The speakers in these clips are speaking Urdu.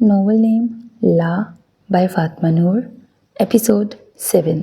Novel name La by Fatma Noor. Episode 7.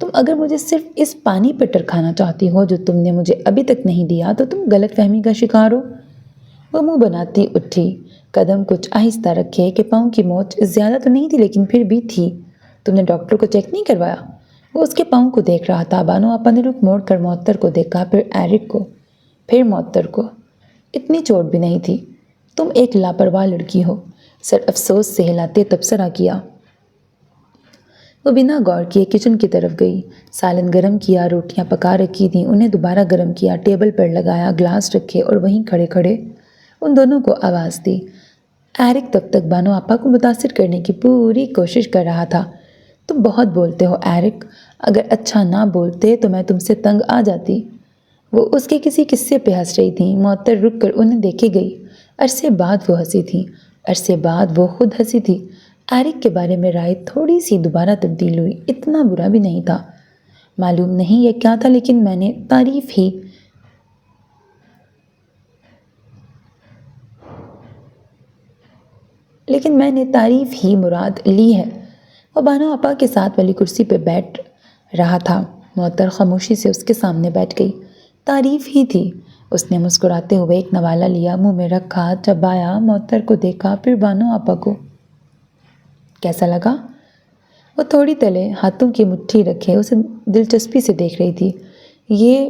تم اگر مجھے صرف اس پانی پر ٹرکھانا چاہتی ہو جو تم نے مجھے ابھی تک نہیں دیا تو تم غلط فہمی کا شکار ہو۔ وہ منہ بناتی اٹھی، قدم کچھ آہستہ رکھے کہ پاؤں کی موچ زیادہ تو نہیں تھی لیکن پھر بھی تھی۔ تم نے ڈاکٹر کو چیک نہیں کروایا؟ وہ اس کے پاؤں کو دیکھ رہا تھا۔ بانو آپا نے رخ موڑ کر معطر کو دیکھا، پھر ایرک کو، پھر معطر کو۔ اتنی چوٹ بھی نہیں تھی۔ تم ایک لاپرواہ لڑکی ہو، سر افسوس سے ہلاتے تبصرہ کیا۔ وہ بنا غور کیے کچن کی طرف گئی۔ سالن گرم کیا، روٹیاں پکا رکھی تھیں، انہیں دوبارہ گرم کیا، ٹیبل پر لگایا، گلاس رکھے اور وہیں کھڑے کھڑے ان دونوں کو آواز دی۔ ایرک تب تک بانو آپا کو متاثر کرنے کی پوری کوشش کر رہا تھا۔ تم بہت بولتے ہو ایرک، اگر اچھا نہ بولتے تو میں تم سے تنگ آ جاتی۔ وہ اس کے کسی قصے پہ ہنس رہی تھیں۔ معطر رک کر انہیں دیکھے گئی۔ عرصے بعد وہ ہنسی تھی، عرصے بعد وہ خود ہنسی تھی۔ ایرک کے بارے میں رائے تھوڑی سی دوبارہ تبدیل ہوئی۔ اتنا برا بھی نہیں تھا۔ معلوم نہیں یہ کیا تھا لیکن میں نے تعریف ہی مراد لی ہے۔ وہ بانو آپا کے ساتھ والی کرسی پہ بیٹھ رہا تھا۔ معطر خاموشی سے اس کے سامنے بیٹھ گئی۔ تعریف ہی تھی۔ اس نے مسکراتے ہوئے ایک نوالہ لیا، منہ میں رکھا، چبایا، معطر کو دیکھا، پھر بانو آپا کو۔ کیسا لگا؟ وہ تھوڑی تلے ہاتھوں کی مٹھی رکھے اسے دلچسپی سے دیکھ رہی تھی۔ یہ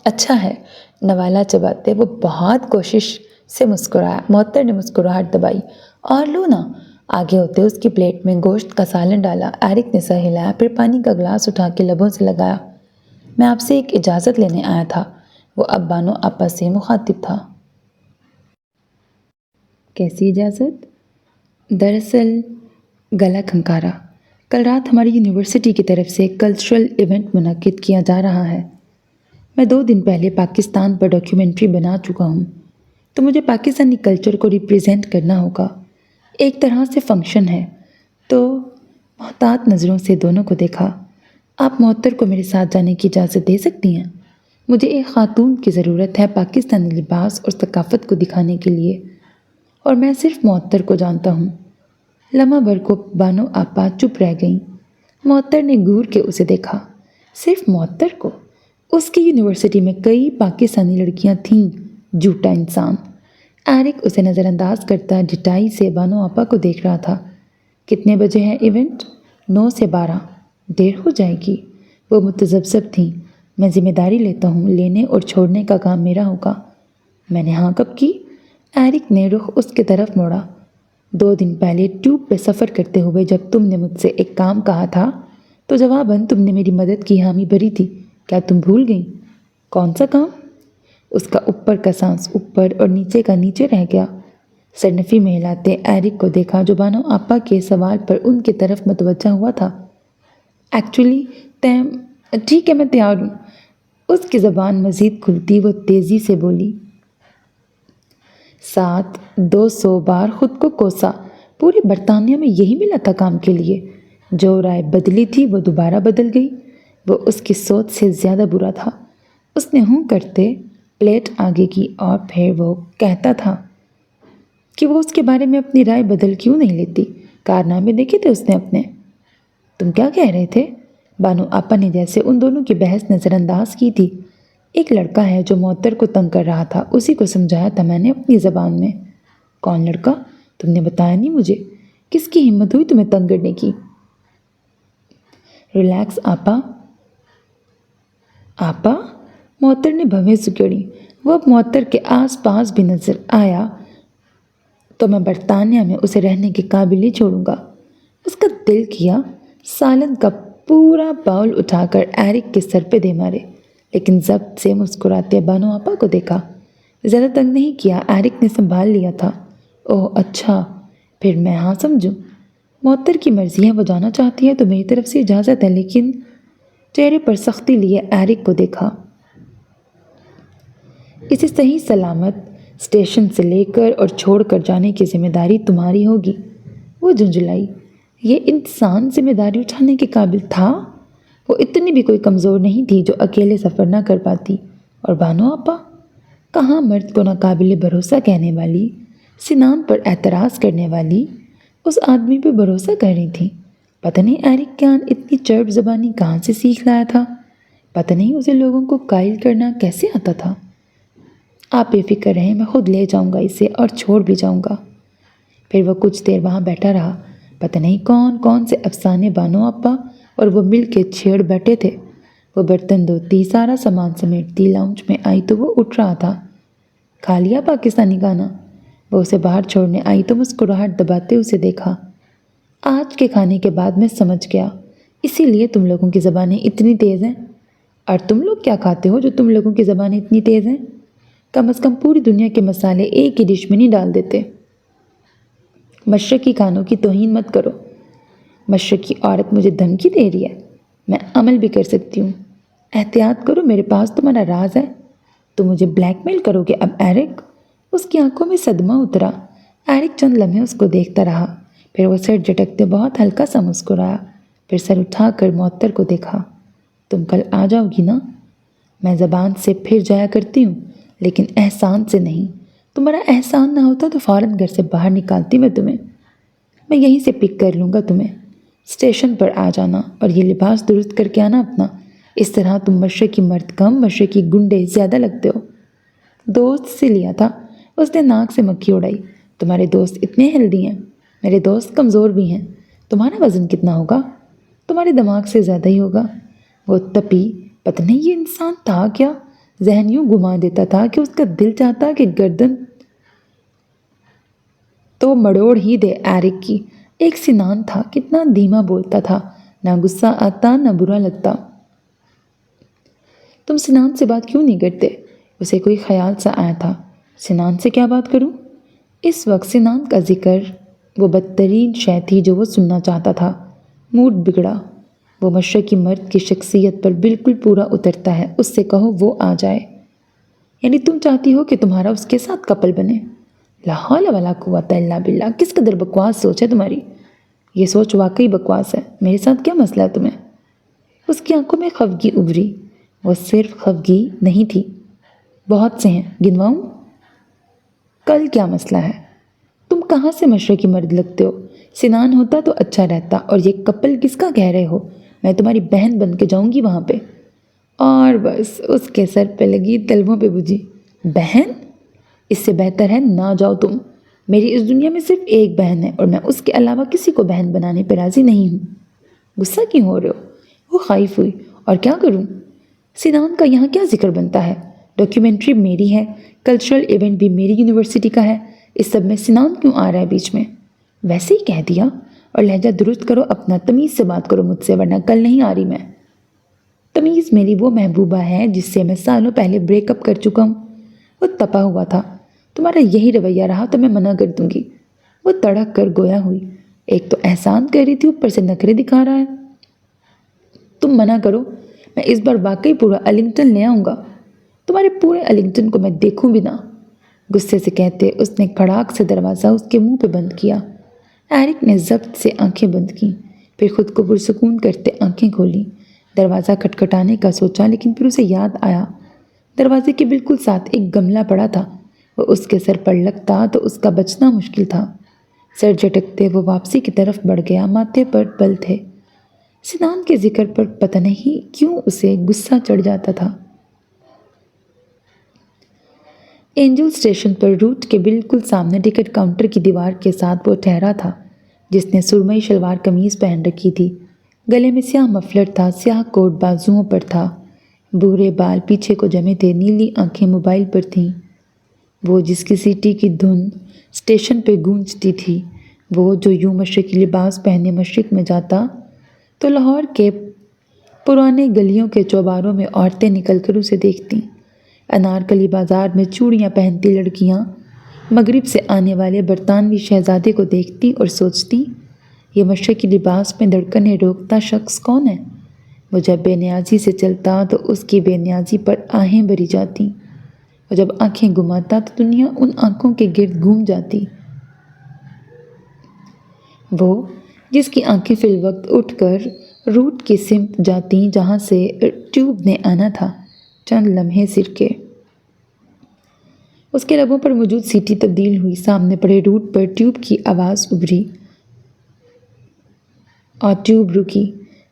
اچھا ہے، نوالہ چباتے وہ بہت کوشش سے مسکرایا۔ معطر نے مسکراہٹ دبائی۔ اور لو نا۔ آگے ہوتے اس کی پلیٹ میں گوشت کا سالن ڈالا۔ ایرک نے سر ہلایا، پھر پانی کا گلاس اٹھا کے لبوں سے لگایا۔ میں آپ سے ایک اجازت لینے آیا تھا۔ وہ اب بانو آپا سے مخاطب تھا۔ کیسی اجازت؟ دراصل گلا کھنکارا، کل رات ہماری یونیورسٹی کی طرف سے کلچرل ایونٹ منعقد کیا جا رہا ہے۔ میں 2 دن پہلے پاکستان پر ڈاکیومنٹری بنا چکا ہوں، تو مجھے پاکستانی کلچر کو ریپریزنٹ کرنا ہوگا۔ ایک طرح سے فنکشن ہے، تو محتاط نظروں سے دونوں کو دیکھا۔ آپ معطر کو میرے ساتھ جانے کی اجازت دے سکتی ہیں؟ مجھے ایک خاتون کی ضرورت ہے پاکستانی لباس اور ثقافت کو دکھانے کے لیے، اور میں صرف معطر کو جانتا ہوں۔ لمحہ بھر کو بانو آپا چپ رہ گئیں۔ معطر نے گور کے اسے دیکھا۔ صرف معطر کو؟ اس کی یونیورسٹی میں کئی پاکستانی لڑکیاں تھیں، جھوٹا انسان۔ ایرک اسے نظر انداز کرتا ڈٹائی سے بانو آپا کو دیکھ رہا تھا۔ کتنے بجے ہے ایونٹ؟ 9 سے 12۔ دیر ہو جائے گی۔ وہ متذبذب تھیں۔ میں ذمہ داری لیتا ہوں، لینے اور چھوڑنے کا کام میرا ہوگا۔ میں نے ہاں کب کی؟ ایرک نے رخ اس کی طرف موڑا۔ 2 دن پہلے ٹیوب پہ سفر کرتے ہوئے جب تم نے مجھ سے ایک کام کہا تھا تو جواباً تم نے میری مدد کی حامی بھری تھی۔ کیا تم بھول گئیں؟ کون سا کام؟ اس کا اوپر کا سانس اوپر اور نیچے کا نیچے رہ گیا۔ سرنفی میں ہلاتے ایرک کو دیکھا جو بانو آپا کے سوال پر ان کی طرف متوجہ ہوا تھا۔ ایکچولی ٹھیک ہے، میں تیار ہوں۔ اس کی زبان مزید کھلتی وہ تیزی سے بولی۔ 200 بار خود کو کوسا۔ پورے برطانیہ میں یہی ملا تھا کام کے لیے۔ جو رائے بدلی تھی وہ دوبارہ بدل گئی۔ وہ اس کی سوچ سے زیادہ برا تھا۔ اس نے ہوں کرتے پلیٹ آگے کی اور پھر وہ کہتا تھا کہ وہ اس کے بارے میں اپنی رائے بدل کیوں نہیں لیتی۔ کارنامے دیکھے تھے اس نے اپنے۔ تم کیا کہہ رہے تھے؟ بانو آپا نے جیسے ان دونوں کی بحث نظر انداز کی تھی۔ ایک لڑکا ہے جو معطر کو تنگ کر رہا تھا، اسی کو سمجھایا تھا میں نے اپنی زبان میں۔ کون لڑکا؟ تم نے بتایا نہیں مجھے۔ کس کی ہمت ہوئی تمہیں تنگ کرنے کی؟ ریلیکس آپا۔ آپا؟ معطر نے بھویں سکیڑی۔ وہ اب معطر کے آس پاس بھی نظر آیا تو میں برطانیہ میں اسے رہنے کے قابل ہی چھوڑوں گا۔ اس کا دل کیا سالن کا پورا باؤل اٹھا کر ایرک کے سر پہ دے مارے، لیکن ضبط سے مسکراتے بانو آپا کو دیکھا۔ زیادہ تنگ نہیں کیا، ایرک نے سنبھال لیا تھا۔ اوہ اچھا، پھر میں ہاں سمجھوں۔ معطر کی مرضی ہے، وہ جانا چاہتی ہے تو میری طرف سے اجازت ہے، لیکن چہرے پر سختی لیے ایرک کو دیکھا۔ اسے صحیح سلامت اسٹیشن سے لے کر اور چھوڑ کر جانے کی ذمہ داری تمہاری ہوگی۔ وہ جھنجھلائی۔ یہ انسان ذمہ داری اٹھانے کے قابل تھا؟ وہ اتنی بھی کوئی کمزور نہیں تھی جو اکیلے سفر نہ کر پاتی۔ اور بانو آپا؟ کہاں مرد کو ناقابل بھروسہ کہنے والی، سنان پر اعتراض کرنے والی، اس آدمی پہ بھروسہ کر رہی تھی۔ پتہ نہیں ایرک کیان اتنی چرب زبانی کہاں سے سیکھ لایا تھا، پتہ نہیں اسے لوگوں کو قائل کرنا کیسے آتا تھا۔ آپ بے فکر رہیں، میں خود لے جاؤں گا اسے اور چھوڑ بھی جاؤں گا۔ پھر وہ کچھ دیر وہاں بیٹھا رہا۔ پتہ نہیں کون کون سے افسانے بانو ابا اور وہ مل کے چھیڑ بیٹھے تھے۔ وہ برتن دھوتی، سارا سامان سمیٹتی لاؤنج میں آئی تو وہ اٹھ رہا تھا۔ کھا لیا پاکستانی گانا؟ وہ اسے باہر چھوڑنے آئی تو مسکراہٹ دباتے اسے دیکھا۔ آج کے کھانے کے بعد میں سمجھ گیا، اسی لیے تم لوگوں کی زبانیں اتنی تیز ہیں۔ اور تم لوگ کیا کھاتے ہو جو تم لوگوں کی زبانیں اتنی تیز ہیں؟ کم از کم پوری دنیا کے مسالے ایک ہی ڈش میں نہیں ڈال دیتے۔ مشرقی کھانوں کی توہین مت کرو۔ مشرقی عورت مجھے دھمکی دے رہی ہے، میں عمل بھی کر سکتی ہوں۔ احتیاط کرو، میرے پاس تمہارا راز ہے۔ تم مجھے بلیک میل کرو گے اب ایرک؟ اس کی آنکھوں میں صدمہ اترا۔ ایرک چند لمحے اس کو دیکھتا رہا، پھر وہ سر جھٹکتے بہت ہلکا سا مسکرایا، پھر سر اٹھا کر معطر کو دیکھا۔ تم کل آ جاؤ گی نا؟ میں زبان سے پھر جایا کرتی ہوں لیکن احسان سے نہیں۔ تمہارا احسان نہ ہوتا تو فوراً گھر سے باہر نکالتی میں تمہیں۔ میں یہیں سے پک کر لوں گا تمہیں۔ اسٹیشن پر آ جانا اور یہ لباس درست کر کے آنا اپنا۔ اس طرح تم مشرقی مرد کم، مشرقی گنڈے زیادہ لگتے ہو۔ دوست سے لیا تھا، اس نے ناک سے مکھی اڑائی۔ تمہارے دوست اتنے ہیلدی ہیں، میرے دوست کمزور بھی ہیں۔ تمہارا وزن کتنا ہوگا؟ تمہارے دماغ سے زیادہ ہی ہوگا۔ وہ تپی، پتہ نہیں یہ انسان تھا کیا، ذہن یوں گھما دیتا تھا کہ اس کا دل چاہتا کہ گردن تو مڑوڑ ہی دے ایرک کی۔ ایک سنان تھا، کتنا دھیما بولتا تھا، نہ غصہ آتا نہ برا لگتا۔ تم سنان سے بات کیوں نہیں کرتے؟ اسے کوئی خیال سا آیا تھا۔ سنان سے کیا بات کروں؟ اس وقت سنان کا ذکر وہ بدترین شے تھی جو وہ سننا چاہتا تھا۔ موڈ بگڑا۔ وہ مشرقی مرد کی شخصیت پر بالکل پورا اترتا ہے، اس سے کہو وہ آ جائے۔ یعنی تم چاہتی ہو کہ تمہارا اس کے ساتھ کپل بنے؟ لا حول ولا قوت الا باللہ، کس قدر بکواس سوچ ہے تمہاری۔ یہ سوچ واقعی بکواس ہے۔ میرے ساتھ کیا مسئلہ ہے تمہیں؟ اس کی آنکھوں میں خفگی ابھری۔ وہ صرف خفگی نہیں تھی، بہت سے ہیں، گنواؤں؟ کل کیا مسئلہ ہے؟ تم کہاں سے مشرقی مرد لگتے ہو؟ سنان ہوتا تو اچھا رہتا، اور یہ کپل کس کا کہہ رہے ہو؟ میں تمہاری بہن بن کے جاؤں گی وہاں پہ۔ اور بس اس کے سر پہ لگی، تلووں پہ بجھی۔ بہن؟ اس سے بہتر ہے نہ جاؤ تم۔ میری اس دنیا میں صرف ایک بہن ہے اور میں اس کے علاوہ کسی کو بہن بنانے پہ راضی نہیں ہوں۔ غصہ کیوں ہو رہے ہو؟ وہ خائف ہوئی۔ اور کیا کروں؟ سنان کا یہاں کیا ذکر بنتا ہے؟ ڈاکیومنٹری میری ہے، کلچرل ایونٹ بھی میری یونیورسٹی کا ہے، اس سب میں سنان کیوں آ رہا ہے بیچ میں؟ ویسے ہی کہہ دیا۔ اور لہجہ درست کرو اپنا، تمیز سے بات کرو مجھ سے، ورنہ کل نہیں آ رہی میں۔ تمیز میری وہ محبوبہ ہے جس سے میں سالوں پہلے بریک اپ کر چکا ہوں۔ وہ تپا ہوا تھا۔ تمہارا یہی رویہ رہا تو میں منع کر دوں گی۔ وہ تڑک کر گویا ہوئی۔ ایک تو احسان کر رہی تھی، اوپر سے نخرے دکھا رہا ہے۔ تم منع کرو، میں اس بار واقعی پورا النگٹن لے آؤں گا۔ تمہارے پورے النگٹن کو میں دیکھوں بھی نہ۔ غصے سے کہتے اس نے کھڑاک سے دروازہ اس کے منہ پہ بند کیا۔ ایرک نے ضبط سے آنکھیں بند کیں، پھر خود کو پرسکون کرتے آنکھیں کھولیں۔ دروازہ کھٹکھٹانے کا سوچا، لیکن پھر اسے یاد آیا دروازے کے بالکل ساتھ ایک گملہ پڑا تھا۔ وہ اس کے سر پر لگتا تو اس کا بچنا مشکل تھا۔ سر جھٹکتے وہ واپسی کی طرف بڑھ گیا، ماتھے پر بل تھے۔ سنان کے ذکر پر پتہ نہیں کیوں اسے غصہ چڑھ جاتا تھا۔ اینجل اسٹیشن پر روٹ کے بالکل سامنے ٹکٹ کاؤنٹر کی دیوار کے ساتھ وہ ٹھہرا تھا، جس نے سرمئی شلوار قمیض پہن رکھی تھی۔ گلے میں سیاہ مفلر تھا، سیاہ کوٹ بازوؤں پر تھا، بھورے بال پیچھے کو جمے تھے، نیلی آنکھیں موبائل پر تھیں۔ وہ جس کی سیٹی کی دھن اسٹیشن پہ گونجتی تھی، وہ جو یوں مشرقی لباس پہنے مشرق میں جاتا تو لاہور کے پرانے گلیوں کے چوباروں میں عورتیں نکل کر اسے دیکھتیں۔ انارکلی بازار میں چوڑیاں پہنتی لڑکیاں مغرب سے آنے والے برطانوی شہزادے کو دیکھتی اور سوچتی، یہ مشرقی لباس میں دھڑکنیں روکتا شخص کون ہے؟ وہ جب بے نیازی سے چلتا تو اس کی بے نیازی پر آہیں بھری جاتی، وہ جب آنکھیں گھماتا تو دنیا ان آنکھوں کے گرد گھوم جاتی۔ وہ جس کی آنکھیں فی الوقت اٹھ کر روٹ کی سمت جاتیں جہاں سے ٹیوب نے آنا تھا، چند لمحے صرف کے۔ اس کے لبوں پر موجود سیٹی تبدیل ہوئی، سامنے پڑے روٹ پر ٹیوب کی آواز ابھری اور ٹیوب رکی۔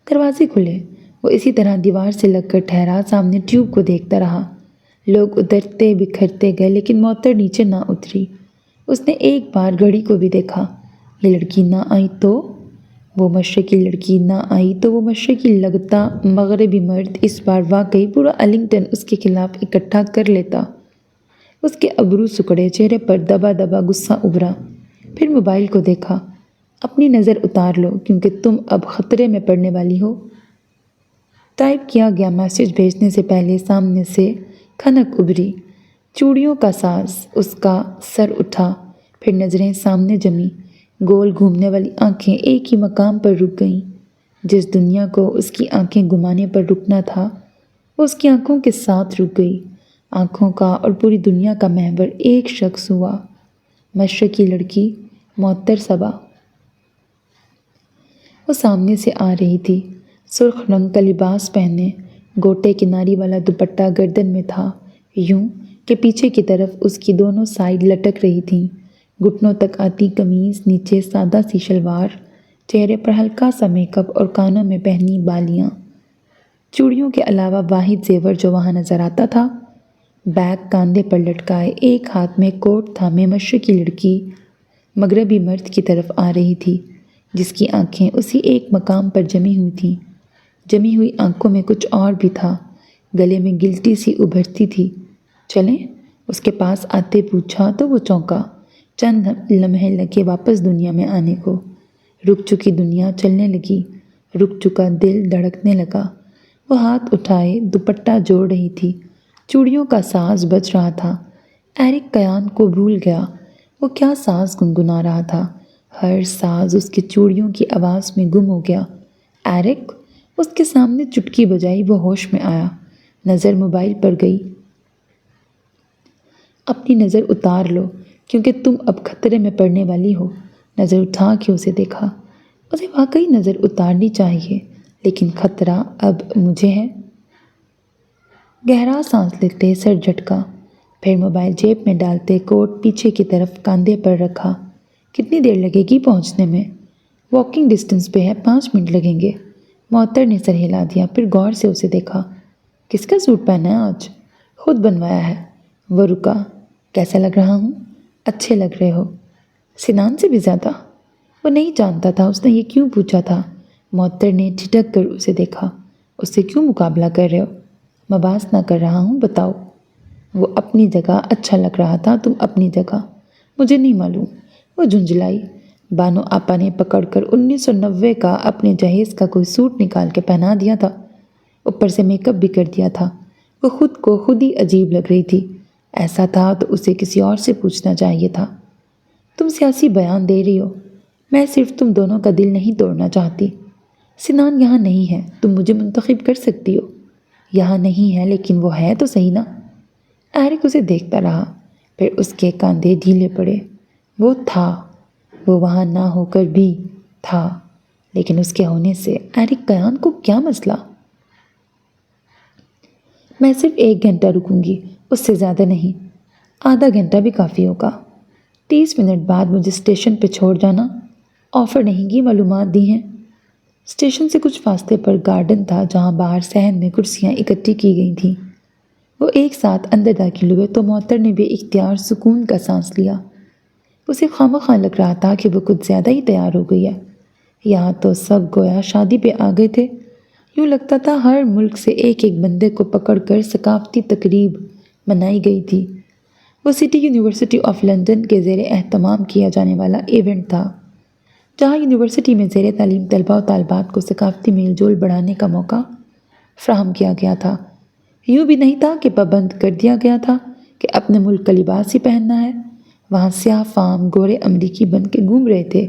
دروازے کھلے۔ وہ اسی طرح دیوار سے لگ کر ٹھہرا، سامنے ٹیوب کو دیکھتا رہا۔ لوگ اترتے بکھرتے گئے لیکن معطر نیچے نہ اتری۔ اس نے ایک بار گھڑی کو بھی دیکھا۔ یہ لڑکی نہ آئی تو وہ مشرقی لڑکی نہ آئی تو وہ مشرقی لگتا مغربی مرد اس بار واقعی پورا ارلنگٹن اس کے خلاف اکٹھا کر لیتا۔ اس کے ابرو سکڑے، چہرے پر دبا دبا غصہ ابھرا۔ پھر موبائل کو دیکھا۔ اپنی نظر اتار لو کیونکہ تم اب خطرے میں پڑنے والی ہو۔ ٹائپ کیا گیا میسج بھیجنے سے پہلے سامنے سے کھنک ابھری۔ چوڑیوں کا ساز۔ اس کا سر اٹھا، پھر نظریں سامنے جمی۔ گول گھومنے والی آنکھیں ایک ہی مقام پر رک گئیں۔ جس دنیا کو اس کی آنکھیں گھمانے پر رکنا تھا وہ اس کی آنکھوں کے ساتھ رک گئی۔ آنکھوں کا اور پوری دنیا کا محور ایک شخص ہوا، مشرقی لڑکی معطر صبا۔ وہ سامنے سے آ رہی تھی، سرخ رنگ کا لباس پہنے، گوٹے کناری والا دوپٹہ گردن میں تھا، یوں کہ پیچھے کی طرف اس کی دونوں سائیڈ لٹک رہی تھیں، گھٹنوں تک آتی قمیض، نیچے سادہ سی شلوار، چہرے پر ہلکا سا میک اپ اور کانوں میں پہنی بالیاں۔ چوڑیوں کے علاوہ واحد زیور جو وہاں نظر آتا تھا، بیگ کاندھے پر لٹکائے، ایک ہاتھ میں کوٹ تھامے مشرقی لڑکی مغربی مرد کی طرف آ رہی تھی، جس کی آنکھیں اسی ایک مقام پر جمی ہوئی تھیں۔ جمی ہوئی آنکھوں میں کچھ اور بھی تھا، گلے میں گلٹی سی ابھرتی تھی۔ چلیں؟ اس کے پاس آتے پوچھا تو وہ چونکا۔ چند لمحے لگے واپس دنیا میں آنے کو۔ رک چکی دنیا چلنے لگی، رک چکا دل دھڑکنے لگا۔ وہ ہاتھ اٹھائے دوپٹہ جوڑ رہی تھی، چوڑیوں کا ساز بج رہا تھا۔ ایرک کیان کو بھول گیا، وہ کیا ساز گنگنا رہا تھا۔ ہر ساز اس کے چوڑیوں کی آواز میں گم ہو گیا۔ ایرک! اس کے سامنے چٹکی بجائی، وہ ہوش میں آیا، نظر موبائل پر گئی۔ اپنی نظر اتار لو کیونکہ تم اب خطرے میں پڑنے والی ہو۔ نظر اٹھا کے اسے دیکھا۔ اسے واقعی نظر اتارنی چاہیے، لیکن خطرہ اب مجھے ہے۔ گہرا سانس لیتے سر جھٹکا، پھر موبائل جیب میں ڈالتے کوٹ پیچھے کی طرف کاندھے پر رکھا۔ کتنی دیر لگے گی پہنچنے میں؟ واکنگ ڈسٹنس پہ ہے، 5 منٹ لگیں گے۔ معطر نے سر ہلا دیا، پھر غور سے اسے دیکھا۔ کس کا سوٹ پہنا ہے آج؟ خود بنوایا ہے۔ وہ رکا۔ کیسا لگ رہا ہوں؟ اچھے لگ رہے ہو۔ سنان سے بھی زیادہ؟ وہ نہیں جانتا تھا اس نے یہ کیوں پوچھا تھا۔ معطر نے ٹھٹک کر اسے دیکھا۔ اس سے کیوں مقابلہ کر رہے ہو؟ مباحث نہ کر رہا ہوں، بتاؤ۔ وہ اپنی جگہ اچھا لگ رہا تھا، تم اپنی جگہ۔ مجھے نہیں معلوم، وہ جھنجھلائی۔ بانو آپا نے پکڑ کر 1990 کا اپنے جہیز کا کوئی سوٹ نکال کے پہنا دیا تھا، اوپر سے میک اپ بھی کر دیا تھا۔ وہ خود کو خود ہی عجیب لگ رہی تھی۔ ایسا تھا تو اسے کسی اور سے پوچھنا چاہیے تھا۔ تم سیاسی بیان دے رہی ہو، میں صرف تم دونوں کا دل نہیں توڑنا چاہتی۔ سنان یہاں نہیں ہے، تم مجھے منتخب کر سکتی ہو۔ یہاں نہیں ہے لیکن وہ ہے تو صحیح نا۔ ایرک اسے دیکھتا رہا، پھر اس کے کاندھے ڈھیلے پڑے۔ وہ تھا، وہ وہاں نہ ہو کر بھی تھا، لیکن اس کے ہونے سے ایرک کیان کو کیا مسئلہ؟ میں صرف 1 گھنٹہ رکوں گی، اس سے زیادہ نہیں۔ آدھا گھنٹہ بھی کافی ہوگا۔ 30 منٹ بعد مجھے اسٹیشن پہ چھوڑ جانا۔ آفر نہیں کی، معلومات دی ہیں۔ اسٹیشن سے کچھ فاصلے پر گارڈن تھا جہاں باہر صحن میں کرسیاں اکٹھی کی گئی تھیں۔ وہ ایک ساتھ اندر داخل ہوئے تو معطر نے بے اختیار سکون کا سانس لیا۔ اسے خواہ لگ رہا تھا کہ وہ کچھ زیادہ ہی تیار ہو گئی ہے۔ یہاں تو سب گویا شادی پہ آ گئے تھے۔ یوں لگتا تھا ہر ملک سے ایک ایک بندے کو پکڑ کر ثقافتی تقریب منائی گئی تھی۔ وہ سٹی یونیورسٹی آف لندن کے زیر اہتمام کیا جانے والا ایونٹ تھا، جہاں یونیورسٹی میں زیر تعلیم طلباء و طالبات کو ثقافتی میل جول بڑھانے کا موقع فراہم کیا گیا تھا۔ یوں بھی نہیں تھا کہ پابند کر دیا گیا تھا کہ اپنے ملک کا لباس ہی پہننا ہے۔ وہاں سیاہ فام گورے امریکی بن کے گھوم رہے تھے،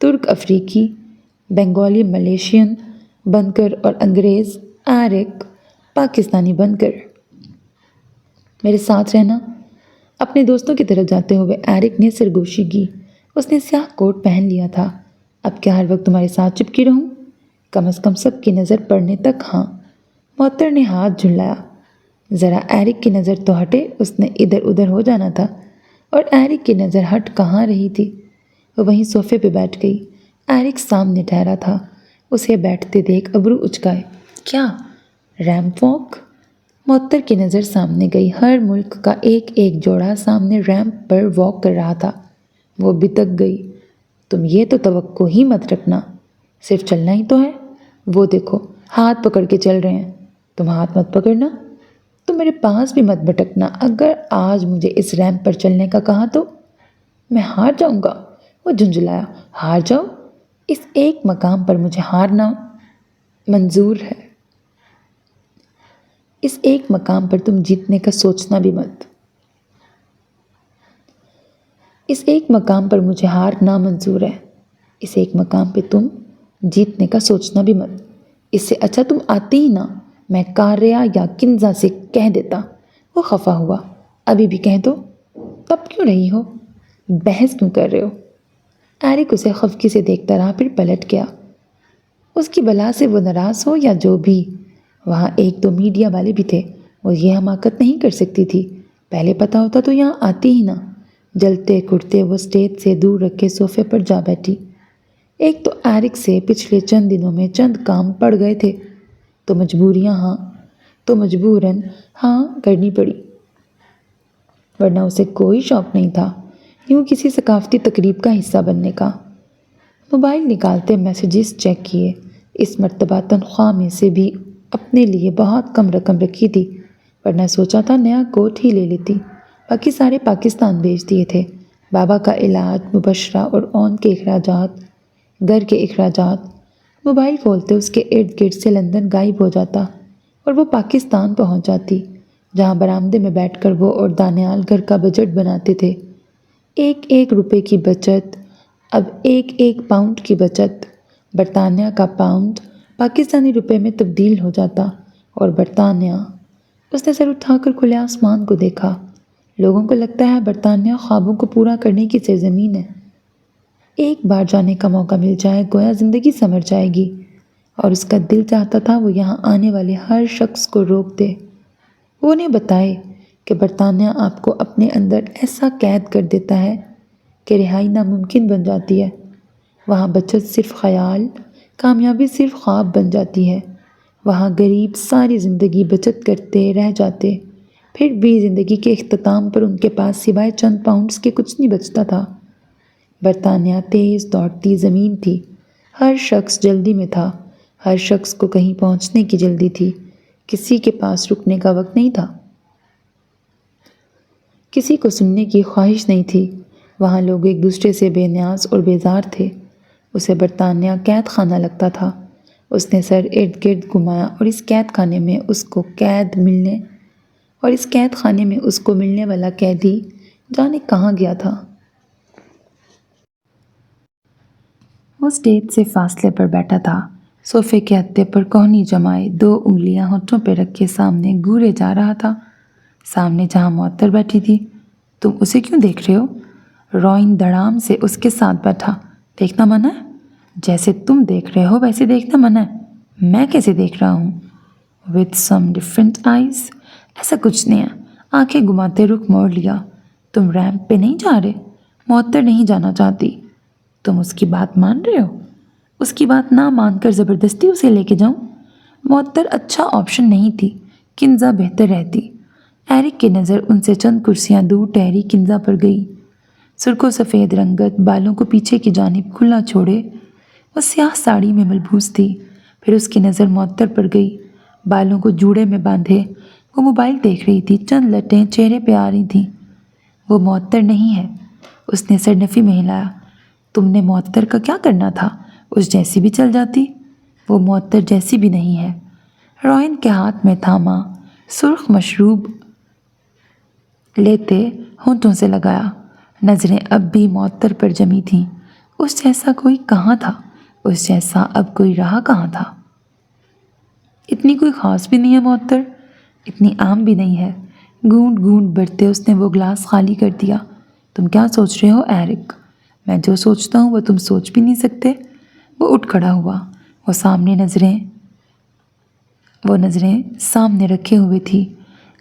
ترک افریقی، بنگالی ملیشین بن کر اور انگریز ایرک پاکستانی بن کر۔ میرے ساتھ رہنا، اپنے دوستوں کی طرف جاتے ہوئے ایرک نے سرگوشی کی۔ اس نے سیاہ کوٹ پہن لیا تھا۔ اب کیا ہر وقت تمہارے ساتھ چپکی رہوں؟ کم از کم سب کی نظر پڑنے تک ہاں۔ معطر نے ہاتھ جھلایا۔ ذرا ایرک کی نظر تو ہٹے، اس نے ادھر ادھر ہو جانا تھا، اور ایرک کی نظر ہٹ کہاں رہی تھی۔ وہ وہیں صوفے پہ بیٹھ گئی۔ ایرک سامنے ٹھہرا تھا، اسے بیٹھتے دیکھ ابرو اچکائے۔ کیا ریمپ واک؟ معطر کی نظر سامنے گئی۔ ہر ملک کا ایک ایک جوڑا سامنے ریمپ پر واک کر رہا تھا۔ وہ بتک گئی۔ تم یہ تو توقع ہی مت رکھنا، صرف چلنا ہی تو ہے۔ وہ دیکھو ہاتھ پکڑ کے چل رہے ہیں۔ تم ہاتھ مت پکڑنا، تم میرے پاس بھی مت بھٹکنا۔ اگر آج مجھے اس ریمپ پر چلنے کا کہا تو میں ہار جاؤں گا۔ وہ جھنجھلایا۔ ہار جاؤ؟ اس ایک مقام پر مجھے ہارنا منظور ہے۔ اس ایک مقام پر تم جیتنے کا سوچنا بھی مت۔ اس ایک مقام پر مجھے ہار نامنظور ہے۔ اس ایک مقام پہ تم جیتنے کا سوچنا بھی مت۔ اس سے اچھا تم آتے ہی نہ، میں کاریا یا کنزا سے کہہ دیتا۔ وہ خفا ہوا۔ ابھی بھی کہہ دو۔ تب کیوں رہی ہو؟ بحث کیوں کر رہے ہو؟ ایرک اسے خفگی سے دیکھتا رہا، پھر پلٹ گیا۔ اس کی بلا سے وہ ناراض ہو یا جو بھی، وہاں ایک دو میڈیا والے بھی تھے۔ وہ یہ حماقت نہیں کر سکتی تھی۔ پہلے پتہ ہوتا تو یہاں آتی ہی نہ۔ جلتے کھڑتے وہ اسٹیج سے دور رکھے صوفے پر جا بیٹھی۔ ایک تو ایرک سے پچھلے چند دنوں میں چند کام پڑ گئے تھے، تو مجبوراً ہاں کرنی پڑی، ورنہ اسے کوئی شوق نہیں تھا یوں کسی ثقافتی تقریب کا حصہ بننے کا۔ موبائل نکالتے میسیجز چیک کیے۔ اس مرتبہ تنخواہ میں سے بھی اپنے لیے بہت کم رقم رکھی تھی، ورنہ سوچا تھا نیا کوٹ ہی لے لیتی۔ باقی سارے پاکستان بھیج دیے تھے۔ بابا کا علاج، مبشرہ اور اون کے اخراجات، گھر کے اخراجات۔ موبائل کھولتے اس کے ارد گرد سے لندن غائب ہو جاتا اور وہ پاکستان پہنچ جاتی، جہاں برآمدے میں بیٹھ کر وہ اور دانیال گھر کا بجٹ بناتے تھے۔ ایک ایک روپے کی بچت، اب ایک ایک پاؤنڈ کی بچت۔ برطانیہ کا پاؤنڈ پاکستانی روپے میں تبدیل ہو جاتا اور برطانیہ۔ اس نے سر اٹھا کر کھلے آسمان کو دیکھا۔ لوگوں کو لگتا ہے برطانیہ خوابوں کو پورا کرنے کی سرزمین ہے۔ ایک بار جانے کا موقع مل جائے گویا زندگی سنور جائے گی، اور اس کا دل چاہتا تھا وہ یہاں آنے والے ہر شخص کو روک دے۔ وہ انہیں بتائے کہ برطانیہ آپ کو اپنے اندر ایسا قید کر دیتا ہے کہ رہائی ناممکن بن جاتی ہے۔ وہاں بچت صرف خیال، کامیابی صرف خواب بن جاتی ہے۔ وہاں غریب ساری زندگی بچت کرتے رہ جاتے، پھر بھی زندگی کے اختتام پر ان کے پاس سوائے چند پاؤنڈز کے کچھ نہیں بچتا تھا۔ برطانیہ تیز دوڑتی زمین تھی۔ ہر شخص جلدی میں تھا، ہر شخص کو کہیں پہنچنے کی جلدی تھی، کسی کے پاس رکنے کا وقت نہیں تھا، کسی کو سننے کی خواہش نہیں تھی۔ وہاں لوگ ایک دوسرے سے بے نیاز اور بیزار تھے۔ اسے برطانیہ قید خانہ لگتا تھا۔ اس نے سر ارد گرد گھمایا اور اس قید خانے میں اس کو ملنے والا قیدی جانے کہاں گیا تھا۔ وہ اسٹیج سے فاصلے پر بیٹھا تھا، صوفے کے ہتھے پر کوہنی جمائے، دو انگلیاں ہونٹوں پہ رکھ کے سامنے گھورے جا رہا تھا۔ سامنے جہاں معطر بیٹھی تھی۔ تم اسے کیوں دیکھ رہے ہو؟ روئن دھڑام سے اس کے ساتھ بیٹھا۔ دیکھنا منع ہے؟ جیسے تم دیکھ رہے ہو ویسے دیکھنا منع ہے۔ میں کیسے دیکھ رہا ہوں؟ with some different eyes۔ ایسا کچھ نہیں ہے۔ آنکھیں گھماتے رخ موڑ لیا۔ تم ریمپ پہ نہیں جا رہے؟ معطر نہیں جانا چاہتی۔ تم اس کی بات مان رہے ہو؟ اس کی بات نہ مان کر زبردستی اسے لے کے جاؤں؟ معطر اچھا آپشن نہیں تھی، کنزا بہتر رہتی۔ ایرک کی نظر ان سے چند کرسیاں دور ٹہری کنزا پر گئی۔ سرخ و سفید رنگت بالوں کو پیچھے کی جانب کھلا چھوڑے وہ سیاہ ساڑی میں ملبوس تھی۔ پھر اس کی نظر معطر پر گئی۔ بالوں کو جوڑے میں باندھے وہ موبائل دیکھ رہی تھی۔ چند لٹیں چہرے پہ آ رہی تھیں۔ وہ معطر نہیں ہے، اس نے سر نفی میں ہلایا۔ تم نے معطر کا کیا کرنا تھا؟ اس جیسی بھی چل جاتی۔ وہ معطر جیسی بھی نہیں ہے۔ روئن کے ہاتھ میں تھاما، سرخ مشروب لیتے ہونٹوں سے لگایا۔ نظریں اب بھی معطر پر جمی تھیں۔ اس جیسا کوئی کہاں تھا؟ اس جیسا اب کوئی رہا کہاں تھا؟ اتنی کوئی خاص بھی نہیں ہے معطر، اتنی عام بھی نہیں ہے۔ گونٹ گونٹ بھرتے اس نے وہ گلاس خالی کر دیا۔ تم کیا سوچ رہے ہو ایرک؟ میں جو سوچتا ہوں وہ تم سوچ بھی نہیں سکتے۔ وہ اٹھ کھڑا ہوا۔ وہ نظریں سامنے رکھے ہوئے تھی۔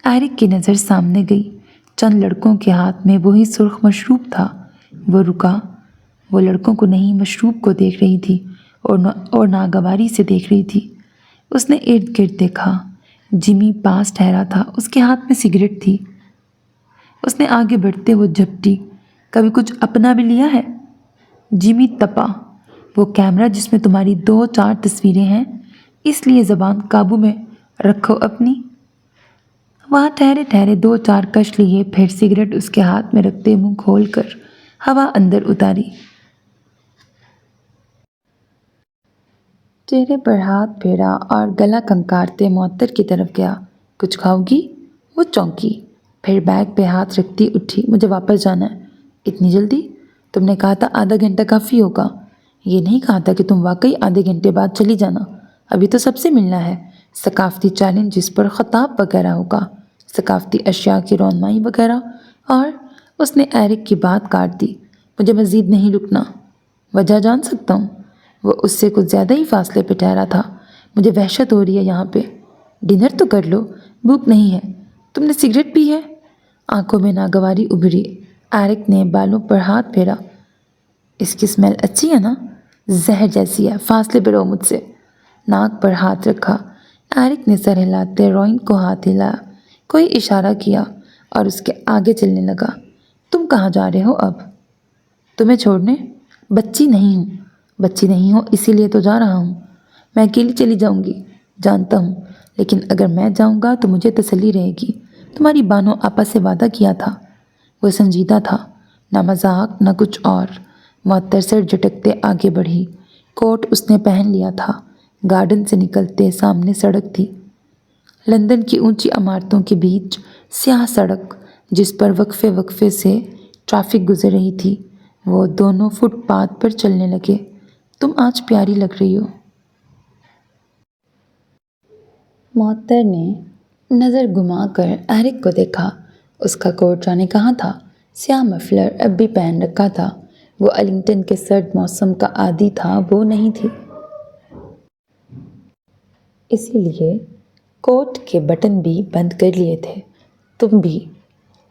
ایرک کی نظر سامنے گئی۔ چند لڑکوں کے ہاتھ میں وہی سرخ مشروب تھا۔ وہ رکا۔ وہ لڑکوں کو نہیں، مشروب کو دیکھ رہی تھی۔ اور ناگواری سے دیکھ رہی تھی۔ اس نے ارد گرد دیکھا۔ جمی پاس ٹھہرا تھا، اس کے ہاتھ میں سگریٹ تھی۔ اس نے آگے بڑھتے ہوئے جھپٹی، کبھی کچھ اپنا بھی لیا ہے؟ جمی تپا، وہ کیمرہ جس میں تمہاری 2-4 تصویریں ہیں، اس لیے زبان قابو میں رکھو اپنی۔ وہاں ٹھہرے ٹھہرے 2-4 کش لیے، پھر سگریٹ اس کے ہاتھ میں رکھتے منہ کھول کر ہوا اندر اتاری۔ چہرے پر ہاتھ پھیرا اور گلا کنکارتے معطر کی طرف گیا۔ کچھ کھاؤ گی؟ وہ چونکی، پھر بیگ پہ ہاتھ رکھتی اٹھی۔ مجھے واپس جانا ہے۔ اتنی جلدی؟ تم نے کہا تھا آدھا گھنٹہ کافی ہوگا۔ یہ نہیں کہا تھا کہ تم واقعی آدھے گھنٹے بعد چلی جانا۔ ابھی تو سب سے ملنا ہے، ثقافتی چیلنج جس پر خطاب وغیرہ ہوگا، ثقافتی اشیاء کی رونمائی وغیرہ۔ اور اس نے ایرک کی بات کاٹ دی۔ مجھے مزید نہیں رکنا۔ وجہ جان سکتا ہوں؟ وہ اس سے کچھ زیادہ ہی فاصلے پہ ٹھہرا تھا۔ مجھے وحشت ہو رہی ہے یہاں پہ۔ ڈنر تو کر لو، بھوک نہیں ہے۔ تم نے سگریٹ پی ہے؟ آنکھوں میں ناگواری ابھری۔ ایرک نے بالوں پر ہاتھ پھیرا۔ اس کی سمیل اچھی ہے نا؟ زہر جیسی ہے، فاصلے پہ رہو مجھ سے۔ ناک پر ہاتھ رکھا۔ ایرک نے سر ہلاتے روئن کو ہاتھ ہلایا، کوئی اشارہ کیا اور اس کے آگے چلنے لگا۔ تم کہاں جا رہے ہو اب؟ تمہیں چھوڑنے؟ بچی نہیں ہوں۔ بچی نہیں ہو اسی لیے تو جا رہا ہوں۔ میں اکیلی چلی جاؤں گی، جانتا ہوں، لیکن اگر میں جاؤں گا تو مجھے تسلی رہے گی۔ تمہاری بانو آپا سے وعدہ کیا تھا۔ وہ سنجیدہ تھا، نہ مذاق نہ کچھ اور۔ معطر سر جھٹکتے آگے بڑھی۔ کوٹ اس نے پہن لیا تھا۔ گارڈن سے نکلتے سامنے سڑک تھی، لندن کی اونچی عمارتوں کے بیچ سیاہ سڑک جس پر وقفے وقفے سے ٹریفک گزر رہی تھی۔ وہ دونوں فٹ پاتھ پر چلنے لگے۔ تم آج پیاری لگ رہی ہو۔ معطر نے نظر گھما کر ایرک کو دیکھا۔ اس کا کوٹ جانے کہاں تھا، سیاہ مفلر اب بھی پہن رکھا تھا۔ وہ ارلنگٹن کے سرد موسم کا عادی تھا، وہ نہیں تھی۔ اسی لیے کوٹ کے بٹن بھی بند کر لیے تھے۔ تم بھی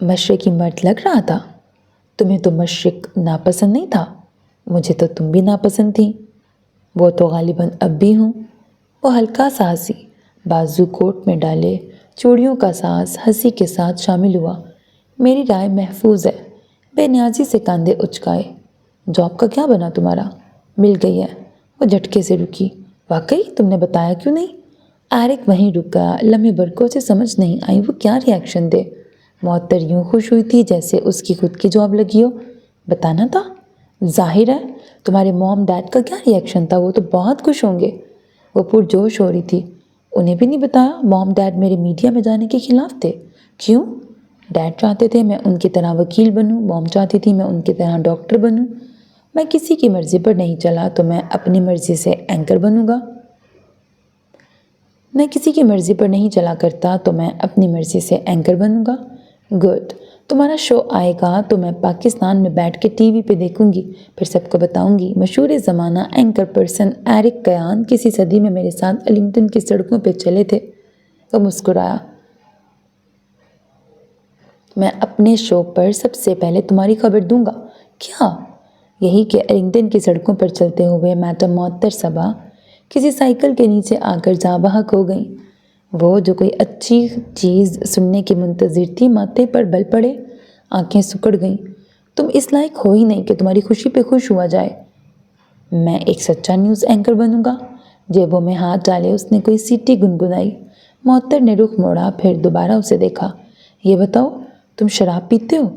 مشرقی مرد لگ رہا تھا۔ تمہیں تو مشرق ناپسند نہیں تھا؟ مجھے تو تم بھی ناپسند تھی۔ وہ تو غالباً اب بھی ہوں۔ وہ ہلکا سا ہنسی، بازو کوٹ میں ڈالے، چوڑیوں کا ساز ہنسی کے ساتھ شامل ہوا۔ میری رائے محفوظ ہے۔ بے نیازی سے کاندھے اچکائے۔ جاب کا کیا بنا تمہارا؟ مل گئی ہے۔ وہ جھٹکے سے رکی۔ واقعی؟ تم نے بتایا کیوں نہیں؟ ایرک وہیں رک گیا۔ لمحے بھر کو اسے سمجھ نہیں آئی وہ کیا ری ایکشن دے۔ معطر یوں خوش ہوئی تھی جیسے اس کی خود کی جاب لگی ہو۔ بتانا تھا؟ ظاہر ہے۔ تمہارے موم ڈیڈ کا کیا ری ایکشن تھا؟ وہ تو بہت خوش ہوں گے۔ وہ پرجوش ہو رہی تھی۔ انہیں بھی نہیں بتایا؟ موم ڈیڈ میرے میڈیا میں جانے کے خلاف تھے۔ کیوں؟ ڈیڈ چاہتے تھے میں ان کی طرح وکیل بنوں، موم چاہتی تھی میں ان کی طرح ڈاکٹر بنوں۔ میں کسی کی مرضی پر نہیں چلا تو میں اپنی مرضی سے اینکر بنوں گا۔ میں کسی کی مرضی پر نہیں چلا کرتا تو میں اپنی مرضی سے اینکر بنوں گا۔ گڈ۔ تمہارا شو آئے گا تو میں پاکستان میں بیٹھ کے ٹی وی پہ دیکھوں گی، پھر سب کو بتاؤں گی مشہور زمانہ اینکر پرسن ایرک کیان کسی صدی میں میرے ساتھ ارلنگٹن کی سڑکوں پہ چلے تھے۔ وہ مسکرایا۔ میں اپنے شو پر سب سے پہلے تمہاری خبر دوں گا۔ کیا؟ یہی کہ ارلنگٹن کی سڑکوں پر چلتے ہوئے میڈم معطر صبا کسی سائیکل کے نیچے آ کر جاں بحق ہو گئیں۔ وہ جو کوئی اچھی چیز سننے کی منتظر تھی، ماتھے پر بل پڑے، آنکھیں سکڑ گئیں۔ تم اس لائق ہو ہی نہیں کہ تمہاری خوشی پہ خوش ہوا جائے۔ میں ایک سچا نیوز اینکر بنوں گا۔ جیبوں میں ہاتھ ڈالے اس نے کوئی سیٹی گنگنائی۔ معطر نے رخ موڑا، پھر دوبارہ اسے دیکھا۔ یہ بتاؤ، تم شراب پیتے ہو؟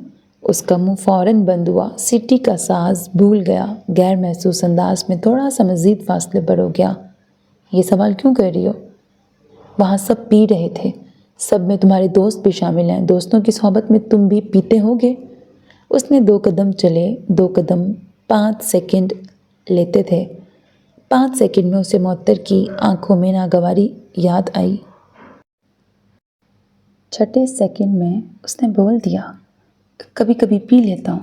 اس کا منہ فوراً بند ہوا۔ سیٹی کا ساز بھول گیا، غیر محسوس انداز میں تھوڑا سا مزید فاصلے پر ہو گیا۔ یہ سوال کیوں کر رہی ہو؟ وہاں سب پی رہے تھے، سب میں تمہارے دوست بھی شامل ہیں۔ دوستوں کی صحبت میں تم بھی پیتے ہوگے۔ اس نے 2 قدم چلے، 2 قدم 5 سیکنڈ لیتے تھے۔ 5 سیکنڈ میں اسے معطر کی آنکھوں میں ناگواری یاد آئی۔ 6 سیکنڈ میں اس نے بول دیا، کبھی کبھی پی لیتا ہوں۔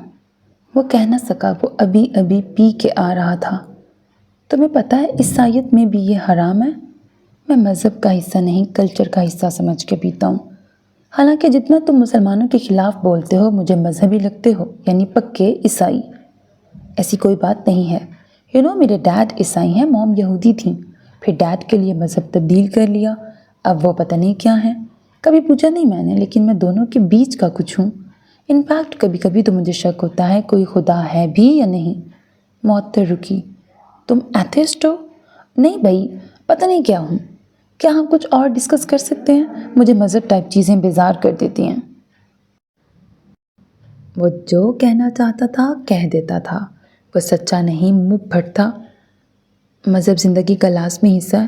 وہ کہہ نہ سکا، وہ ابھی ابھی پی کے آ رہا تھا۔ تمہیں پتہ ہے عیسائیت میں بھی یہ حرام ہے؟ میں مذہب کا حصہ نہیں، کلچر کا حصہ سمجھ کے پیتا ہوں۔ حالانکہ جتنا تم مسلمانوں کے خلاف بولتے ہو، مجھے مذہبی لگتے ہو، یعنی پکے عیسائی۔ ایسی کوئی بات نہیں ہے۔ میرے ڈیڈ عیسائی ہیں، موم یہودی تھیں، پھر ڈیڈ کے لیے مذہب تبدیل کر لیا، اب وہ پتہ نہیں کیا ہیں۔ کبھی پوچھا نہیں میں نے، لیکن میں دونوں کے بیچ کا کچھ ہوں۔ انفیکٹ کبھی کبھی تو مجھے شک ہوتا ہے کوئی خدا ہے بھی یا نہیں۔ معطر رکی۔ تم ایتھسٹ ہو؟ نہیں بھائی، پتہ نہیں کیا ہوں۔ کیا ہم کچھ اور ڈسکس کر سکتے ہیں؟ مجھے مذہب ٹائپ چیزیں بیزار کر دیتی ہیں۔ وہ جو کہنا چاہتا تھا کہہ دیتا تھا، وہ سچا نہیں، منہ پھٹ تھا۔ مذہب زندگی کا لازمی حصہ ہے،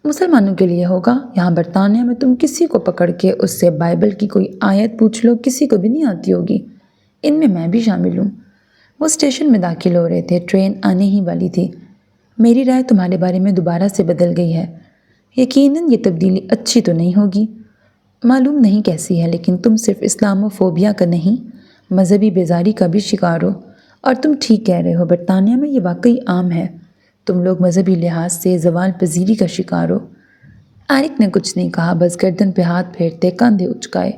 مسلمانوں کے لیے ہوگا۔ یہاں برطانیہ میں تم کسی کو پکڑ کے اس سے بائبل کی کوئی آیت پوچھ لو، کسی کو بھی نہیں آتی ہوگی، ان میں بھی شامل ہوں۔ وہ اسٹیشن میں داخل ہو رہے تھے، ٹرین آنے ہی والی تھی۔ میری رائے تمہارے بارے میں دوبارہ سے بدل گئی ہے۔ یقیناً یہ تبدیلی اچھی تو نہیں ہوگی، معلوم نہیں کیسی ہے، لیکن تم صرف اسلامو فوبیا کا نہیں، مذہبی بیزاری کا بھی شکار ہو۔ اور تم ٹھیک کہہ رہے ہو، برطانیہ میں یہ واقعی عام ہے۔ تم لوگ مذہبی لحاظ سے زوال پذیری کا شکار ہو۔ ایرک نے کچھ نہیں کہا، بس گردن پہ ہاتھ پھیرتے، کاندھے اچکائے،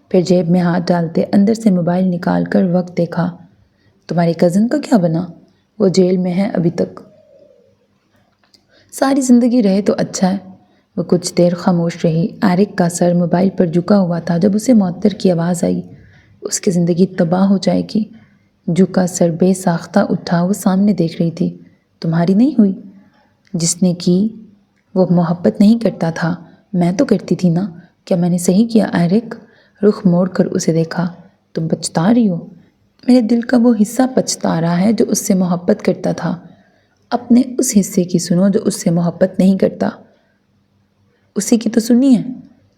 پھر جیب میں ہاتھ ڈالتے اندر سے موبائل نکال کر وقت دیکھا۔ تمہاری کزن کا کیا بنا؟ وہ جیل میں ہے ابھی تک۔ ساری زندگی رہے تو اچھا ہے۔ وہ کچھ دیر خاموش رہی۔ ایرک کا سر موبائل پر جھکا ہوا تھا جب اسے معطر کی آواز آئی، اس کی زندگی تباہ ہو جائے گی۔ جھکا سر بے ساختہ اٹھا، وہ سامنے دیکھ رہی تھی۔ تمہاری نہیں ہوئی؟ جس نے کی وہ محبت نہیں کرتا تھا، میں تو کرتی تھی نا۔ کیا میں نے صحیح کیا ایرک؟ رخ موڑ کر اسے دیکھا۔ تم پچھتا رہی ہو؟ میرے دل کا وہ حصہ پچھتا رہا ہے جو اس سے محبت کرتا تھا۔ اپنے اس حصے کی سنو جو اس سے محبت نہیں کرتا۔ اسی کی تو سنی ہے۔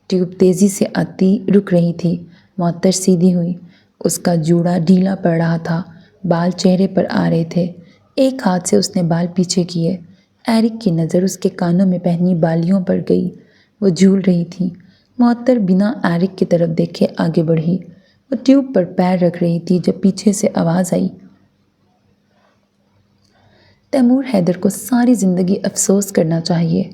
ٹیوب تیزی سے آتی رک رہی تھی۔ معطر سیدھی ہوئی، اس کا جوڑا ڈھیلا پڑ رہا تھا، بال چہرے پر آ رہے تھے۔ ایک ہاتھ سے اس نے بال پیچھے کیے۔ ایرک کی نظر اس کے کانوں میں پہنی بالیوں پر گئی، وہ جھول رہی تھی۔ معطر بنا ایرک کی طرف دیکھے آگے بڑھی، وہ ٹیوب پر پیر رکھ رہی تھی جب پیچھے سے آواز آئی۔ تیمور حیدر کو ساری زندگی افسوس کرنا چاہیے۔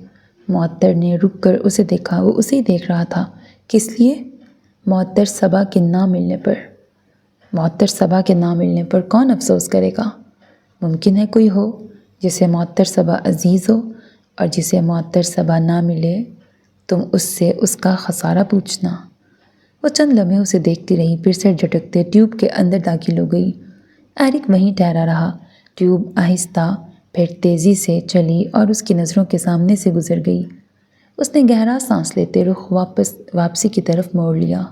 معطر نے رک کر اسے دیکھا، وہ اسے دیکھ رہا تھا۔ کس لیے؟ معطر صبا کے نہ ملنے پر۔ معطر صبا کے نہ ملنے پر کون افسوس کرے گا؟ ممکن ہے کوئی ہو جسے معطر صبا عزیز ہو، اور جسے معطر صبا نہ ملے، تم اس سے اس کا خسارہ پوچھنا۔ وہ چند لمحے اسے دیکھتی رہی، پھر سر جھٹکتے ٹیوب کے اندر داخل ہو گئی۔ ایرک وہیں ٹھہرا رہا۔ ٹیوب آہستہ پھر تیزی سے چلی اور اس کی نظروں کے سامنے سے گزر گئی۔ اس نے گہرا سانس لیتے رخ واپسی کی طرف موڑ لیا۔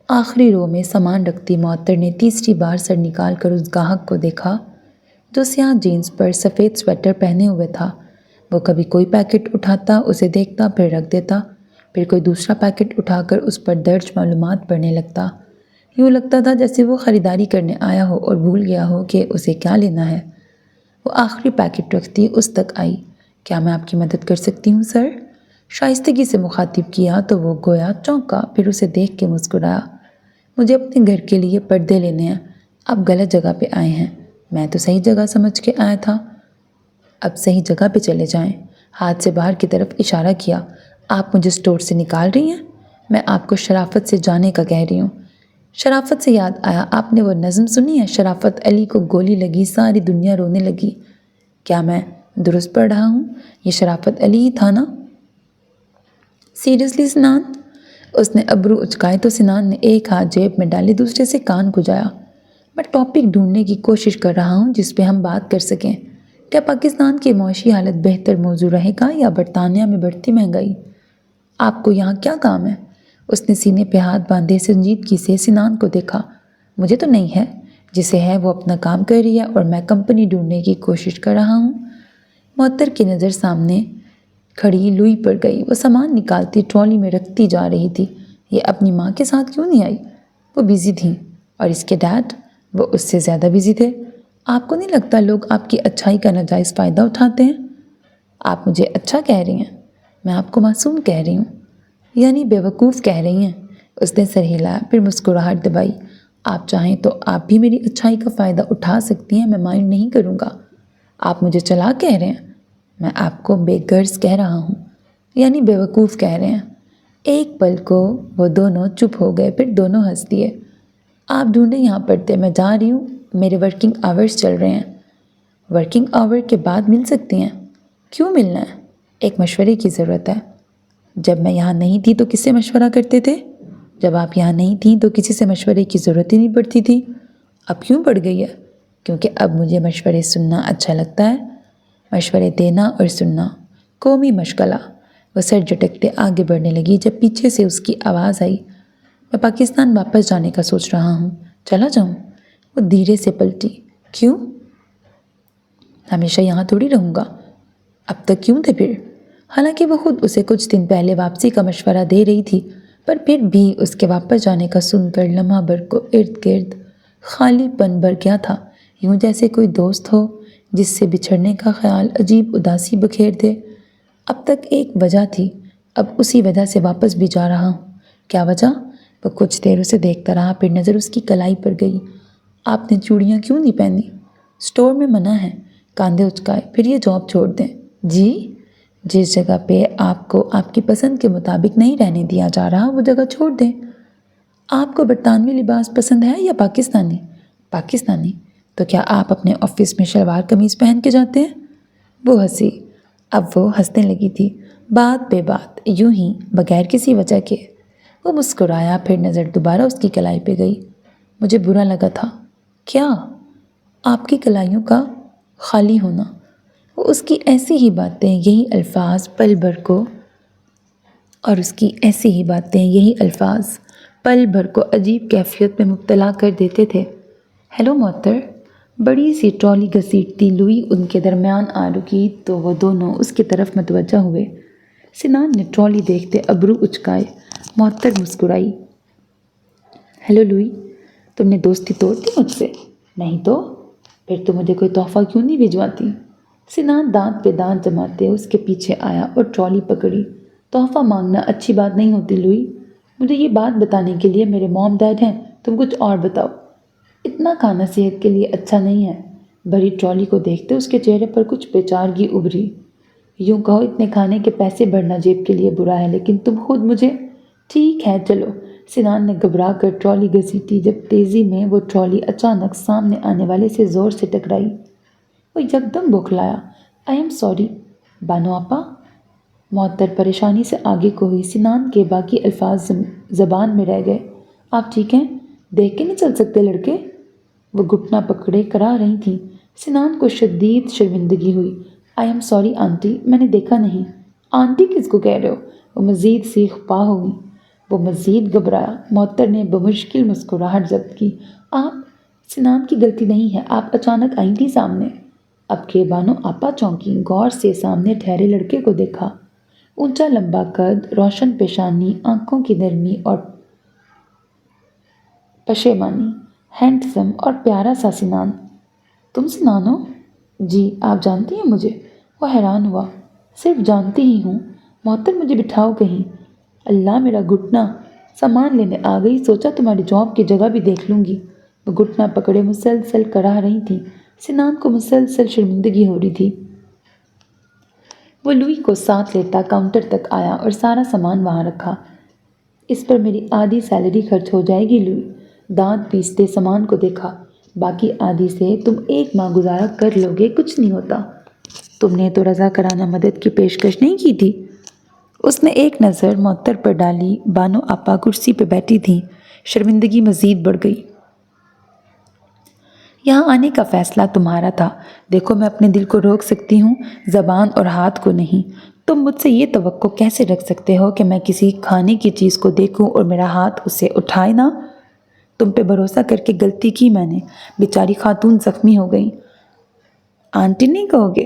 آخری رو میں سامان رکھتی معطر نے تیسری بار سر نکال کر اس گاہک کو دیکھا جو سیاہ جینس پر سفید سویٹر پہنے ہوئے تھا۔ وہ کبھی کوئی پیکٹ اٹھاتا، اسے دیکھتا، پھر رکھ دیتا، پھر کوئی دوسرا پیکٹ اٹھا کر اس پر درج معلومات پڑھنے لگتا۔ یوں لگتا تھا جیسے وہ خریداری کرنے آیا ہو اور بھول گیا ہو کہ اسے کیا لینا ہے۔ وہ آخری پیکٹ رکھتی اس تک آئی۔ کیا میں آپ کی مدد کر سکتی ہوں سر؟ شائستگی سے مخاطب کیا تو وہ گویا چونکا، پھر اسے دیکھ کے مسکرایا۔ مجھے اپنے گھر کے لیے پردے لینے ہیں۔ آپ غلط جگہ پہ آئے ہیں، میں تو صحیح جگہ سمجھ کے آیا تھا۔ اب صحیح جگہ پہ چلے جائیں۔ ہاتھ سے باہر کی طرف اشارہ کیا۔ آپ مجھے اسٹور سے نکال رہی ہیں؟ میں آپ کو شرافت سے جانے کا کہہ رہی ہوں۔ شرافت سے یاد آیا، آپ نے وہ نظم سنی ہے، شرافت علی کو گولی لگی ساری دنیا رونے لگی؟ کیا میں درست پڑھ رہا ہوں؟ یہ شرافت علی ہی تھا نا؟ سیریسلی سنان؟ اس نے ابرو اچکائے تو سنان نے ایک ہاتھ جیب میں ڈالے، دوسرے سے کان کھجایا۔ میں ٹاپک ڈھونڈنے کی کوشش کر رہا ہوں جس پہ ہم بات کر سکیں۔ کیا پاکستان کی معاشی حالت بہتر موضوع رہے گا یا برطانیہ میں بڑھتی مہنگائی؟ آپ کو یہاں کیا کام ہے؟ اس نے سینے پہ ہاتھ باندھے سنجیدگی سے سنان کو دیکھا۔ مجھے تو نہیں ہے، جسے ہے وہ اپنا کام کر رہی ہے اور میں کمپنی ڈھونڈنے کی کوشش کر رہا ہوں۔ معطر کی نظر سامنے کھڑی لوئی پر گئی۔ وہ سامان نکالتی ٹرالی میں رکھتی جا رہی تھی۔ یہ اپنی ماں کے ساتھ کیوں نہیں آئی؟ وہ بیزی تھیں، اور اس کے ڈیڈ؟ وہ اس سے زیادہ بیزی تھے۔ آپ کو نہیں لگتا لوگ آپ کی اچھائی کا ناجائز فائدہ اٹھاتے ہیں؟ آپ مجھے اچھا کہہ رہی ہیں؟ میں آپ کو معصوم کہہ رہی ہوں، یعنی بیوقوف کہہ رہی ہیں۔ اس نے سر ہلایا، پھر مسکراہٹ دبائی۔ آپ چاہیں تو آپ بھی میری اچھائی کا فائدہ اٹھا سکتی ہیں، میں مائنڈ نہیں کروں گا۔ آپ مجھے چلاک کہہ رہے ہیں؟ میں آپ کو بے غرض کہہ رہا ہوں، یعنی بیوقوف کہہ رہے ہیں۔ ایک پل کو وہ دونوں چپ ہو گئے، پھر دونوں ہنس دیے۔ آپ ڈھونڈیں یہاں پڑتے، میں جا رہی ہوں، میرے ورکنگ آورز چل رہے ہیں۔ ورکنگ آور کے بعد مل سکتی ہیں؟ کیوں ملنا ہے؟ ایک مشورے کی ضرورت ہے۔ جب میں یہاں نہیں تھی تو کس سے مشورہ کرتے تھے؟ جب آپ یہاں نہیں تھیں تو کسی سے مشورے کی ضرورت ہی نہیں پڑتی تھی۔ اب کیوں پڑ گئی ہے؟ کیونکہ اب مجھے مشورے سننا اچھا لگتا ہے۔ مشورے دینا اور سننا قومی مشغلہ۔ وہ سر جھٹکتے آگے بڑھنے لگی جب پیچھے سے اس کی آواز آئی، میں پاکستان واپس جانے کا سوچ رہا ہوں، چلا جاؤں؟ وہ دھیرے سے پلٹی۔ کیوں؟ ہمیشہ یہاں تھوڑی رہوں گا۔ اب تک کیوں تھے پھر؟ حالانکہ وہ خود اسے کچھ دن پہلے واپسی کا مشورہ دے رہی تھی، پر پھر بھی اس کے واپس جانے کا سن کر لمحہ بھر کو ارد گرد خالی پن بھر گیا تھا، یوں جیسے کوئی دوست ہو جس سے بچھڑنے کا خیال عجیب اداسی بکھیر دے۔ اب تک ایک وجہ تھی، اب اسی وجہ سے واپس بھی جا رہا ہوں۔ کیا وجہ؟ وہ کچھ دیر اسے دیکھتا رہا، پھر نظر اس کی کلائی پر گئی۔ آپ نے چوڑیاں کیوں نہیں پہنی؟ اسٹور میں منع ہے۔ کاندھے اچکائے۔ پھر یہ جاب چھوڑ دیں۔ جی؟ جس جگہ پہ آپ کو آپ کی پسند کے مطابق نہیں رہنے دیا جا رہا وہ جگہ چھوڑ دیں۔ آپ کو برطانوی لباس پسند ہے یا پاکستانی؟ پاکستانی۔ تو کیا آپ اپنے آفس میں شلوار قمیض پہن کے جاتے ہیں؟ وہ ہنسی۔ اب وہ ہنسنے لگی تھی، بات بے بات، یوں ہی بغیر کسی وجہ کے۔ وہ مسکرایا، پھر نظر دوبارہ اس کی کلائی پہ گئی۔ مجھے برا لگا تھا۔ کیا؟ آپ کی کلائیوں کا خالی ہونا۔ وہ اس کی ایسی ہی باتیں، یہی الفاظ پل بھر کو عجیب کیفیت میں مبتلا کر دیتے تھے۔ ہیلو معطر۔ بڑی سی ٹرالی گھسیٹتی لوئی ان کے درمیان آ رکی تو وہ دونوں اس کی طرف متوجہ ہوئے۔ سنان نے ٹرالی دیکھتے ابرو اچکائے۔ معطر مسکرائی۔ ہیلو لوئی، تم نے دوستی توڑ دی مجھ سے؟ نہیں تو پھر تم مجھے کوئی تحفہ کیوں نہیں بھجواتی؟ سنان دانت پہ دانت جماتے اس کے پیچھے آیا اور ٹرالی پکڑی۔ تحفہ مانگنا اچھی بات نہیں ہوتی لوئی۔ مجھے یہ بات بتانے کے لیے میرے موم ڈیڈ ہیں، تم کچھ اور بتاؤ۔ اتنا کھانا صحت کے لیے اچھا نہیں ہے۔ بھری ٹرالی کو دیکھتے اس کے چہرے پر کچھ بےچارگی ابھری۔ یوں کہو اتنے کھانے کے پیسے بھرنا جیب کے لیے برا ہے، لیکن تم خود مجھے… ٹھیک ہے چلو۔ سنان نے گھبرا کر ٹرالی گھسیٹی جب تیزی میں وہ ٹرالی اچانک سامنے آنے والے سے زور سے ٹکرائی۔ وہ یکدم بوکھلایا۔ آئی ایم سوری بانو آپا۔ معطر پریشانی سے آگے کو ہوئی۔ سنان کے باقی الفاظ زبان میں رہ گئے۔ آپ ٹھیک ہیں؟ دیکھ کے نہیں چل سکتے لڑکے؟ وہ گھٹنا پکڑے کرا رہی تھیں۔ سنان کو شدید شرمندگی ہوئی۔ آئی ایم سوری آنٹی، میں نے دیکھا نہیں۔ آنٹی کس کو کہہ رہے ہو؟ وہ مزید سیخ پا ہو گئی۔ وہ مزید گھبرایا۔ معطر نے بمشکل مسکراہٹ ضبط کی۔ آپ… سنان کی غلطی نہیں ہے، آپ اچانک آئی تھی سامنے۔ اب کہ بانو آپا چونکی، غور سے سامنے ٹھہرے لڑکے کو دیکھا۔ اونچا لمبا قد، روشن پیشانی، آنکھوں کی نرمی اور پشیمانی، ہینڈسم اور پیارا سا سنان۔ تم سنان ہو؟ جی، آپ جانتی ہیں مجھے؟ وہ حیران ہوا۔ صرف جانتی ہی ہوں۔ معطر مجھے بٹھاؤ کہیں۔ اللہ میرا گھٹنا۔ سامان لینے آ گئی، سوچا تمہاری جاب کی جگہ بھی دیکھ لوں گی۔ وہ گھٹنا پکڑے مسلسل کرا رہی تھیں۔ سنان کو مسلسل شرمندگی ہو رہی تھی۔ وہ لوئی کو ساتھ لیتا کاؤنٹر تک آیا اور سارا سامان وہاں رکھا۔ اس پر میری آدھی سیلری خرچ ہو جائے گی لوئی۔ دانت پیستے سامان کو دیکھا۔ باقی آدھی سے تم 1 ماہ گزارا کر لو گے، کچھ نہیں ہوتا۔ تم نے تو رضاکارانہ مدد کی پیشکش نہیں کی تھی؟ اس نے ایک نظر معطر پر ڈالی۔ بانو آپا کرسی پہ بیٹھی تھیں۔ شرمندگی مزید بڑھ گئی۔ یہاں آنے کا فیصلہ تمہارا تھا۔ دیکھو میں اپنے دل کو روک سکتی ہوں، زبان اور ہاتھ کو نہیں۔ تم مجھ سے یہ توقع کیسے رکھ سکتے ہو کہ میں کسی کھانے کی چیز کو دیکھوں اور میرا ہاتھ اسے اٹھائے نہ؟ تم پہ بھروسہ کر کے غلطی کی میں نے۔ بیچاری خاتون زخمی ہو گئی۔ آنٹی نہیں کہو گے؟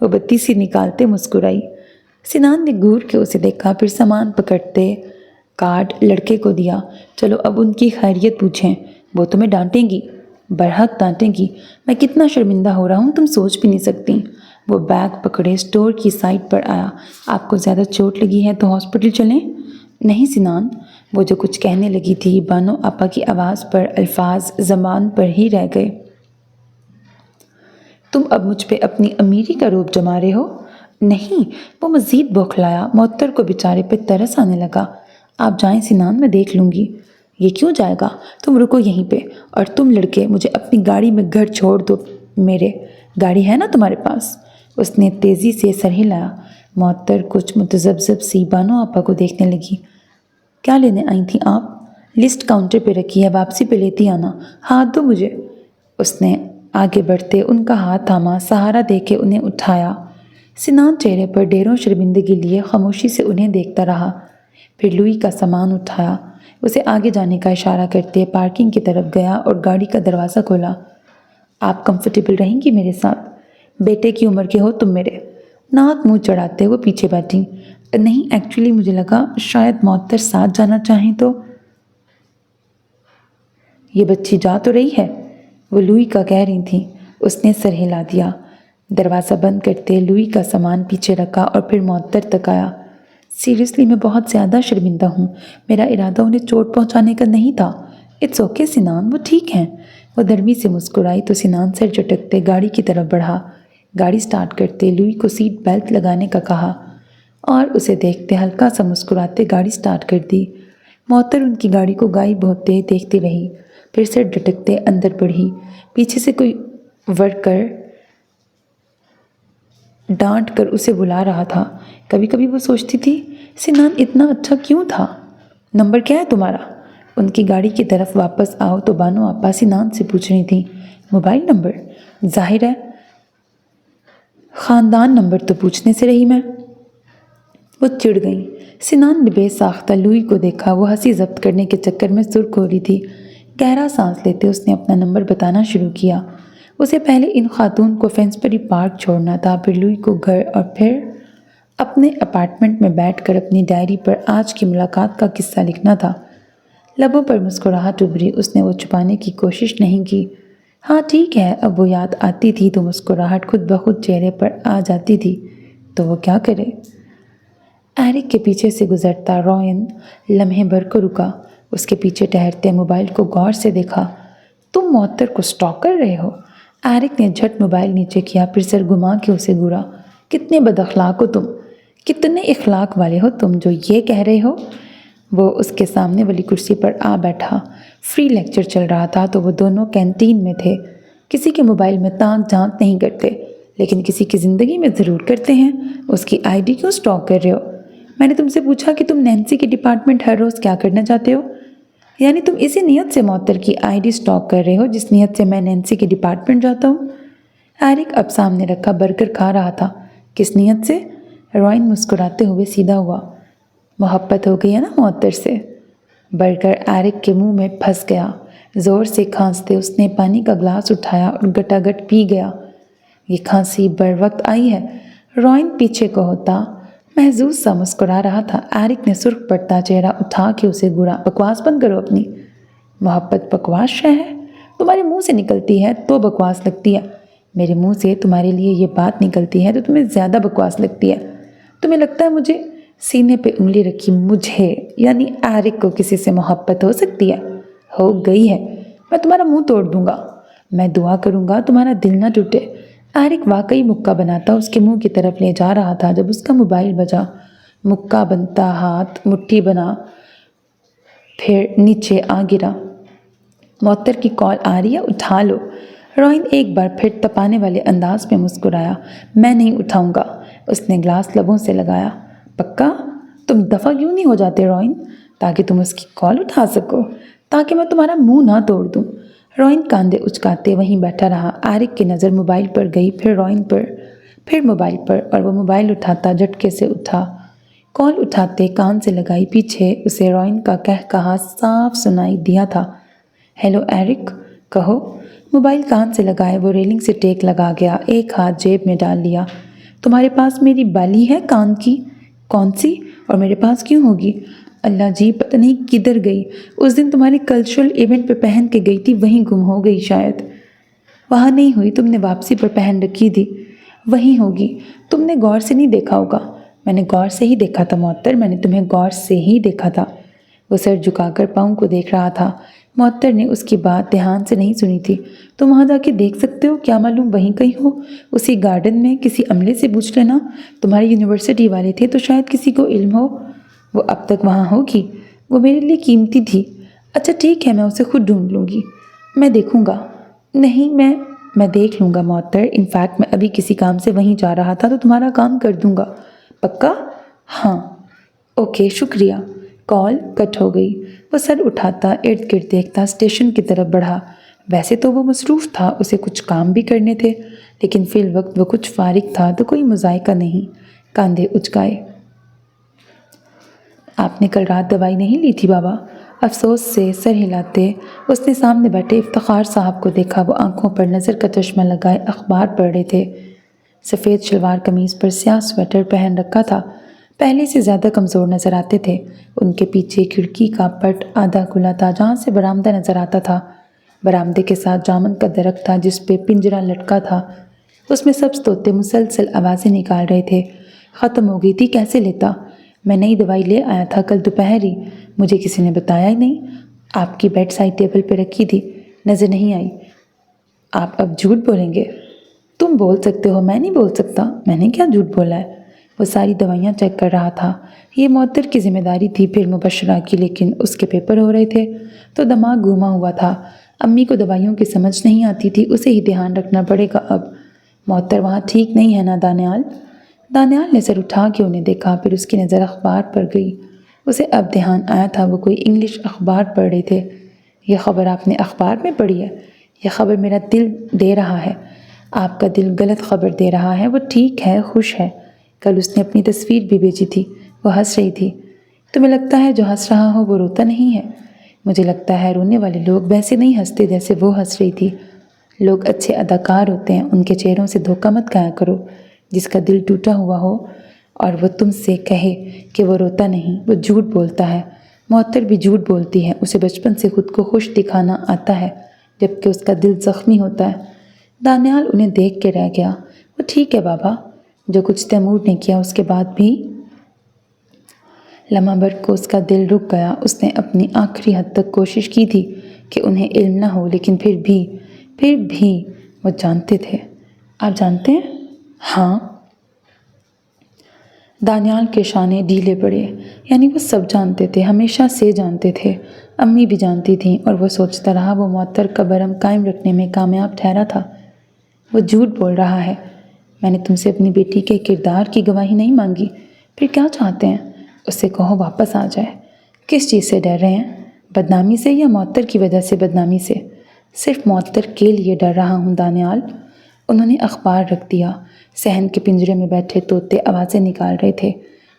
وہ بتی سی نکالتے مسکرائی۔ سنان نے گور کے اسے دیکھا، پھر سامان پکڑتے کارڈ لڑکے کو دیا۔ چلو اب ان کی خیریت پوچھیں۔ وہ تمہیں ڈانٹیں گی، برحق ڈانٹیں گی۔ میں کتنا شرمندہ ہو رہا ہوں تم سوچ بھی نہیں سکتی۔ وہ بیگ پکڑے اسٹور کی سائڈ پر آیا۔ آپ کو زیادہ چوٹ لگی ہے تو ہاسپٹل چلیں؟ نہیں سنان۔ وہ جو کچھ کہنے لگی تھی، بانو آپا کی آواز پر الفاظ زبان پر ہی رہ گئے۔ تم اب مجھ پہ اپنی امیری کا روب جما رہے ہو؟ نہیں۔ وہ مزید بوکھلایا۔ معطر کو بیچارے پہ ترس آنے لگا۔ آپ جائیں سنان، میں دیکھ لوں گی۔ یہ کیوں جائے گا؟ تم رکو یہیں پہ، اور تم لڑکے مجھے اپنی گاڑی میں گھر چھوڑ دو میرے گاڑی ہے نا تمہارے پاس؟ اس نے تیزی سے سر ہلایا۔ معطر کچھ متذبذب سی بانو آپا کو دیکھنے لگی۔ کیا لینے آئی تھیں آپ؟ لسٹ کاؤنٹر پہ رکھی ہے، واپسی پہ لیتی آنا۔ ہاتھ دو مجھے۔ اس نے آگے بڑھتے ان کا ہاتھ تھاما، سہارا دے کے انہیں اٹھایا۔ سنان چہرے پر ڈیروں شرمندگی لیے خاموشی سے انہیں دیکھتا رہا، پھر لوئی کا سامان اٹھایا، اسے آگے جانے کا اشارہ کرتے پارکنگ کی طرف گیا اور گاڑی کا دروازہ کھولا۔ آپ کمفرٹیبل رہیں گی میرے ساتھ؟ بیٹے کی عمر کے ہو تم میرے۔ ناک منہ چڑھاتے وہ پیچھے بیٹھی۔ نہیں، ایکچولی مجھے لگا شاید معطر ساتھ جانا چاہیں تو۔ یہ بچی جا تو رہی ہے، وہ لوئی کا کہہ رہی تھیں۔ اس نے سر ہلا دیا۔ دروازہ بند کرتے لوئی کا سامان پیچھے رکھا اور پھر معطر تک آیا۔ سیریسلی میں بہت زیادہ شرمندہ ہوں، میرا ارادہ انہیں چوٹ پہنچانے کا نہیں تھا۔ اٹس اوکے سنان، وہ ٹھیک ہیں۔ وہ نرمی سے مسکرائی تو سنان سر جھٹکتے گاڑی کی طرف بڑھا۔ گاڑی سٹارٹ کرتے لوئی کو سیٹ بیلٹ لگانے کا کہا اور اسے دیکھتے ہلکا سا مسکراتے گاڑی سٹارٹ کر دی۔ معطر ان کی گاڑی کو غائب ہوتے دیکھتی رہی، پھر سر جھٹکتے اندر بڑھی۔ پیچھے سے کوئی ورکر ڈانٹ کر اسے بلا رہا تھا۔ کبھی کبھی وہ سوچتی تھی سنان اتنا اچھا کیوں تھا۔ نمبر کیا ہے تمہارا؟ ان کی گاڑی کی طرف واپس آؤ تو بانو آپا سنان سے پوچھ رہی تھیں۔ Mobile number? ظاہر ہے خاندان نمبر تو پوچھنے سے رہی میں۔ وہ چڑ گئیں۔ سنان نے بے ساختہ لوئی کو دیکھا، وہ ہنسی ضبط کرنے کے چکر میں سرخ ہو رہی تھی۔ گہرا سانس لیتے اس نے اپنا نمبر بتانا شروع کیا۔ اسے پہلے ان خاتون کو فینسبری پارک چھوڑنا تھا، پھر لوئی کو گھر اور پھر اپنے اپارٹمنٹ میں بیٹھ کر اپنی ڈائری پر آج کی ملاقات کا قصہ لکھنا تھا۔ لبوں پر مسکراہٹ ابھری، اس نے وہ چھپانے کی کوشش نہیں کی۔ ہاں ٹھیک ہے، اب وہ یاد آتی تھی تو مسکراہٹ خود بخود چہرے پر آ جاتی تھی، تو وہ کیا کرے؟ ایرک کے پیچھے سے گزرتا رائن لمحے بھر کو رکا، اس کے پیچھے ٹہرتے موبائل کو غور سے دیکھا۔ تم معطر کو سٹاک کر رہے ہو؟ ایرک نے جھٹ موبائل نیچے کیا، پھر سر گھما کے اسے گھورا۔ کتنے بد اخلاق ہو تم، کتنے اخلاق والے ہو تم جو یہ کہہ رہے ہو۔ وہ اس کے سامنے والی کرسی پر آ بیٹھا۔ فری لیکچر چل رہا تھا تو وہ دونوں کینٹین میں تھے۔ کسی کے موبائل میں تانک جھانک نہیں کرتے، لیکن کسی کی زندگی میں ضرور کرتے ہیں۔ اس کی آئی ڈی کیوں سٹاک کر رہے ہو؟ میں نے تم سے پوچھا کہ تم نینسی کے ڈپارٹمنٹ ہر روز کیا کرنا چاہتے ہو؟ یعنی تم اسی نیت سے معطر کی آئی ڈی سٹاک کر رہے ہو جس نیت سے میں نینسی کے ڈپارٹمنٹ جاتا ہوں؟ ایرک اب سامنے رکھا برگر کھا رہا تھا۔ کس نیت سے؟ رائن مسکراتے ہوئے سیدھا ہوا۔ محبت ہو گئی ہے نا معطر سے؟ برگر ایرک کے منہ میں پھنس گیا۔ زور سے کھانستے اس نے پانی کا گلاس اٹھایا اور گٹا گٹ پی گیا۔ یہ کھانسی بر وقت آئی ہے؟ رائن پیچھے کو ہوتا محظوظ سا مسکرا رہا تھا۔ ایرک نے سرخ پڑتا چہرہ اٹھا کے اسے گھورا۔ بکواس بند کرو اپنی۔ محبت بکواس شے ہے؟ تمہارے منہ سے نکلتی ہے تو بکواس لگتی ہے، میرے منہ سے تمہارے لیے یہ بات نکلتی ہے تو تمہیں زیادہ بکواس لگتی ہے۔ تمہیں لگتا ہے مجھے سینے پہ انگلی رکھی مجھے یعنی ایرک کو کسی سے محبت ہو سکتی ہے؟ ہو گئی ہے، میں تمہارا منہ توڑ دوں گا۔ میں دعا کروں گا تمہارا دل نہ ٹوٹے۔ ایرک واقعی مکہ بناتا اس کے منہ کی طرف لے جا رہا تھا جب اس کا موبائل بجا۔ مکہ بنتا ہاتھ مٹھی بنا، پھر نیچے آ گرا۔ معطر کی کال آ رہی ہے، اٹھا لو۔ رائن ایک بار پھر تپانے والے انداز میں مسکرایا۔ میں نہیں اٹھاؤں گا۔ اس نے گلاس لبوں سے لگایا۔ پکا؟ تم دفع کیوں نہیں ہو جاتے رائن؟ تاکہ تم اس کی کال اٹھا سکو، تاکہ میں تمہارا منہ نہ توڑ دوں۔ رائن کاندھے اچکاتے وہیں بیٹھا رہا۔ ایرک کی نظر موبائل پر گئی، پھر رائن پر، پھر موبائل پر، اور وہ موبائل اٹھاتا جھٹکے سے اٹھا۔ کال اٹھاتے کان سے لگائی، پیچھے اسے رائن کا کہا صاف سنائی دیا تھا۔ ہیلو ایرک، کہو۔ موبائل کان سے لگائے وہ ریلنگ سے ٹیک لگا گیا، ایک ہاتھ جیب میں ڈال لیا۔ تمہارے پاس میری بالی ہے کان کی؟ کون سی؟ اور میرے پاس کیوں ہوگی؟ اللہ جی، پتہ نہیں کدھر گئی۔ اس دن تمہارے کلچرل ایونٹ پہ پہن کے گئی تھی، وہیں گم ہو گئی شاید۔ وہاں نہیں ہوئی، تم نے واپسی پر پہن رکھی تھی، وہیں ہوگی۔ تم نے غور سے نہیں دیکھا ہوگا۔ میں نے غور سے ہی دیکھا تھا معطر، میں نے تمہیں غور سے ہی دیکھا تھا۔ وہ سر جھکا کر پاؤں کو دیکھ رہا تھا۔ معطر نے اس کی بات دھیان سے نہیں سنی تھی۔ تم وہاں جا کے دیکھ سکتے ہو، کیا معلوم وہیں کہیں ہو، اسی گارڈن میں۔ کسی عملے سے پوچھ لینا، تمہاری یونیورسٹی والے تھے تو شاید کسی کو علم ہو۔ وہ اب تک وہاں ہوگی، وہ میرے لیے قیمتی تھی۔ اچھا ٹھیک ہے، میں اسے خود ڈھونڈ لوں گی۔ میں دیکھوں گا۔ نہیں، میں میں دیکھ لوں گا معطر، انفیکٹ میں ابھی کسی کام سے وہیں جا رہا تھا تو تمہارا کام کر دوں گا۔ پکا؟ ہاں۔ اوکے، شکریہ۔ کال کٹ ہو گئی۔ وہ سر اٹھاتا، ارد گرد دیکھتا، اسٹیشن کی طرف بڑھا۔ ویسے تو وہ مصروف تھا، اسے کچھ کام بھی کرنے تھے، لیکن فی الوقت وہ کچھ فارغ تھا تو کوئی مذائقہ نہیں۔ کاندھے اچکائے۔ آپ نے کل رات دوائی نہیں لی تھی بابا؟ افسوس سے سر ہلاتے اس نے سامنے بیٹھے افتخار صاحب کو دیکھا۔ وہ آنکھوں پر نظر کا چشمہ لگائے اخبار پڑھ رہے تھے۔ سفید شلوار قمیض پر سیاہ سویٹر پہن رکھا تھا، پہلے سے زیادہ کمزور نظر آتے تھے۔ ان کے پیچھے کھڑکی کا پٹ آدھا کھلا تھا جہاں سے برآمدہ نظر آتا تھا۔ برآمدے کے ساتھ جامن کا درخت تھا جس پہ پنجرا لٹکا تھا، اس میں سبز طوطے مسلسل آوازیں نکال رہے تھے۔ ختم ہو گئی تھی، کیسے لیتا؟ میں نئی دوائی لے آیا تھا کل دوپہر ہی، مجھے کسی نے بتایا ہی نہیں۔ آپ کی بیڈ سائڈ ٹیبل پہ رکھی تھی، نظر نہیں آئی۔ آپ اب جھوٹ بولیں گے؟ تم بول سکتے ہو، میں نہیں بول سکتا۔ میں نے کیا جھوٹ بولا ہے؟ وہ ساری دوائیاں چیک کر رہا تھا۔ یہ معطر کی ذمہ داری تھی، پھر مبشرہ کی، لیکن اس کے پیپر ہو رہے تھے تو دماغ گھوما ہوا تھا۔ امی کو دوائیوں کی سمجھ نہیں آتی تھی، اسے ہی دھیان رکھنا پڑے گا اب۔ معطر وہاں ٹھیک نہیں ہے نا دانیال؟ دانیال نے سر اٹھا کے انہیں دیکھا، پھر اس کی نظر اخبار پر گئی۔ اسے اب دھیان آیا تھا، وہ کوئی انگلش اخبار پڑھ رہے تھے۔ یہ خبر آپ نے اخبار میں پڑھی ہے؟ یہ خبر میرا دل دے رہا ہے۔ آپ کا دل غلط خبر دے رہا ہے۔ وہ ٹھیک ہے، خوش ہے۔ کل اس نے اپنی تصویر بھی بھیجی تھی، وہ ہنس رہی تھی۔ تمہیں لگتا ہے جو ہنس رہا ہو وہ روتا نہیں ہے؟ مجھے لگتا ہے رونے والے لوگ ویسے نہیں ہنستے جیسے وہ ہنس رہی تھی۔ لوگ اچھے اداکار ہوتے ہیں، ان کے چہروں سے دھوکہ مت کھایا کرو۔ جس کا دل ٹوٹا ہوا ہو اور وہ تم سے کہے کہ وہ روتا نہیں، وہ جھوٹ بولتا ہے۔ معطر بھی جھوٹ بولتی ہے، اسے بچپن سے خود کو خوش دکھانا آتا ہے جبکہ اس کا دل زخمی ہوتا ہے۔ دانیال انہیں دیکھ کے رہ گیا۔ وہ ٹھیک ہے بابا، جو کچھ تیمور نے کیا اس کے بعد بھی۔ لمحہ بھر کو اس کا دل رک گیا۔ اس نے اپنی آخری حد تک کوشش کی تھی کہ انہیں علم نہ ہو، لیکن پھر بھی وہ جانتے تھے۔ آپ جانتے ہیں؟ ہاں۔ دانیال کے شانے ڈھیلے پڑے۔ یعنی وہ سب جانتے تھے، ہمیشہ سے جانتے تھے۔ امی بھی جانتی تھیں، اور وہ سوچتا رہا وہ معطر کا بھرم قائم رکھنے میں کامیاب ٹھہرا تھا۔ وہ جھوٹ بول رہا ہے۔ میں نے تم سے اپنی بیٹی کے کردار کی گواہی نہیں مانگی، پھر کیا چاہتے ہیں؟ اس سے کہو واپس آ جائے۔ کس چیز سے ڈر رہے ہیں؟ بدنامی سے یا معطر کی وجہ سے بدنامی سے؟ صرف معطر کے لیے ڈر رہا ہوں دانیال۔ انہوں نے اخبار رکھ دیا۔ صحن کے پنجرے میں بیٹھے طوطے آوازیں نکال رہے تھے۔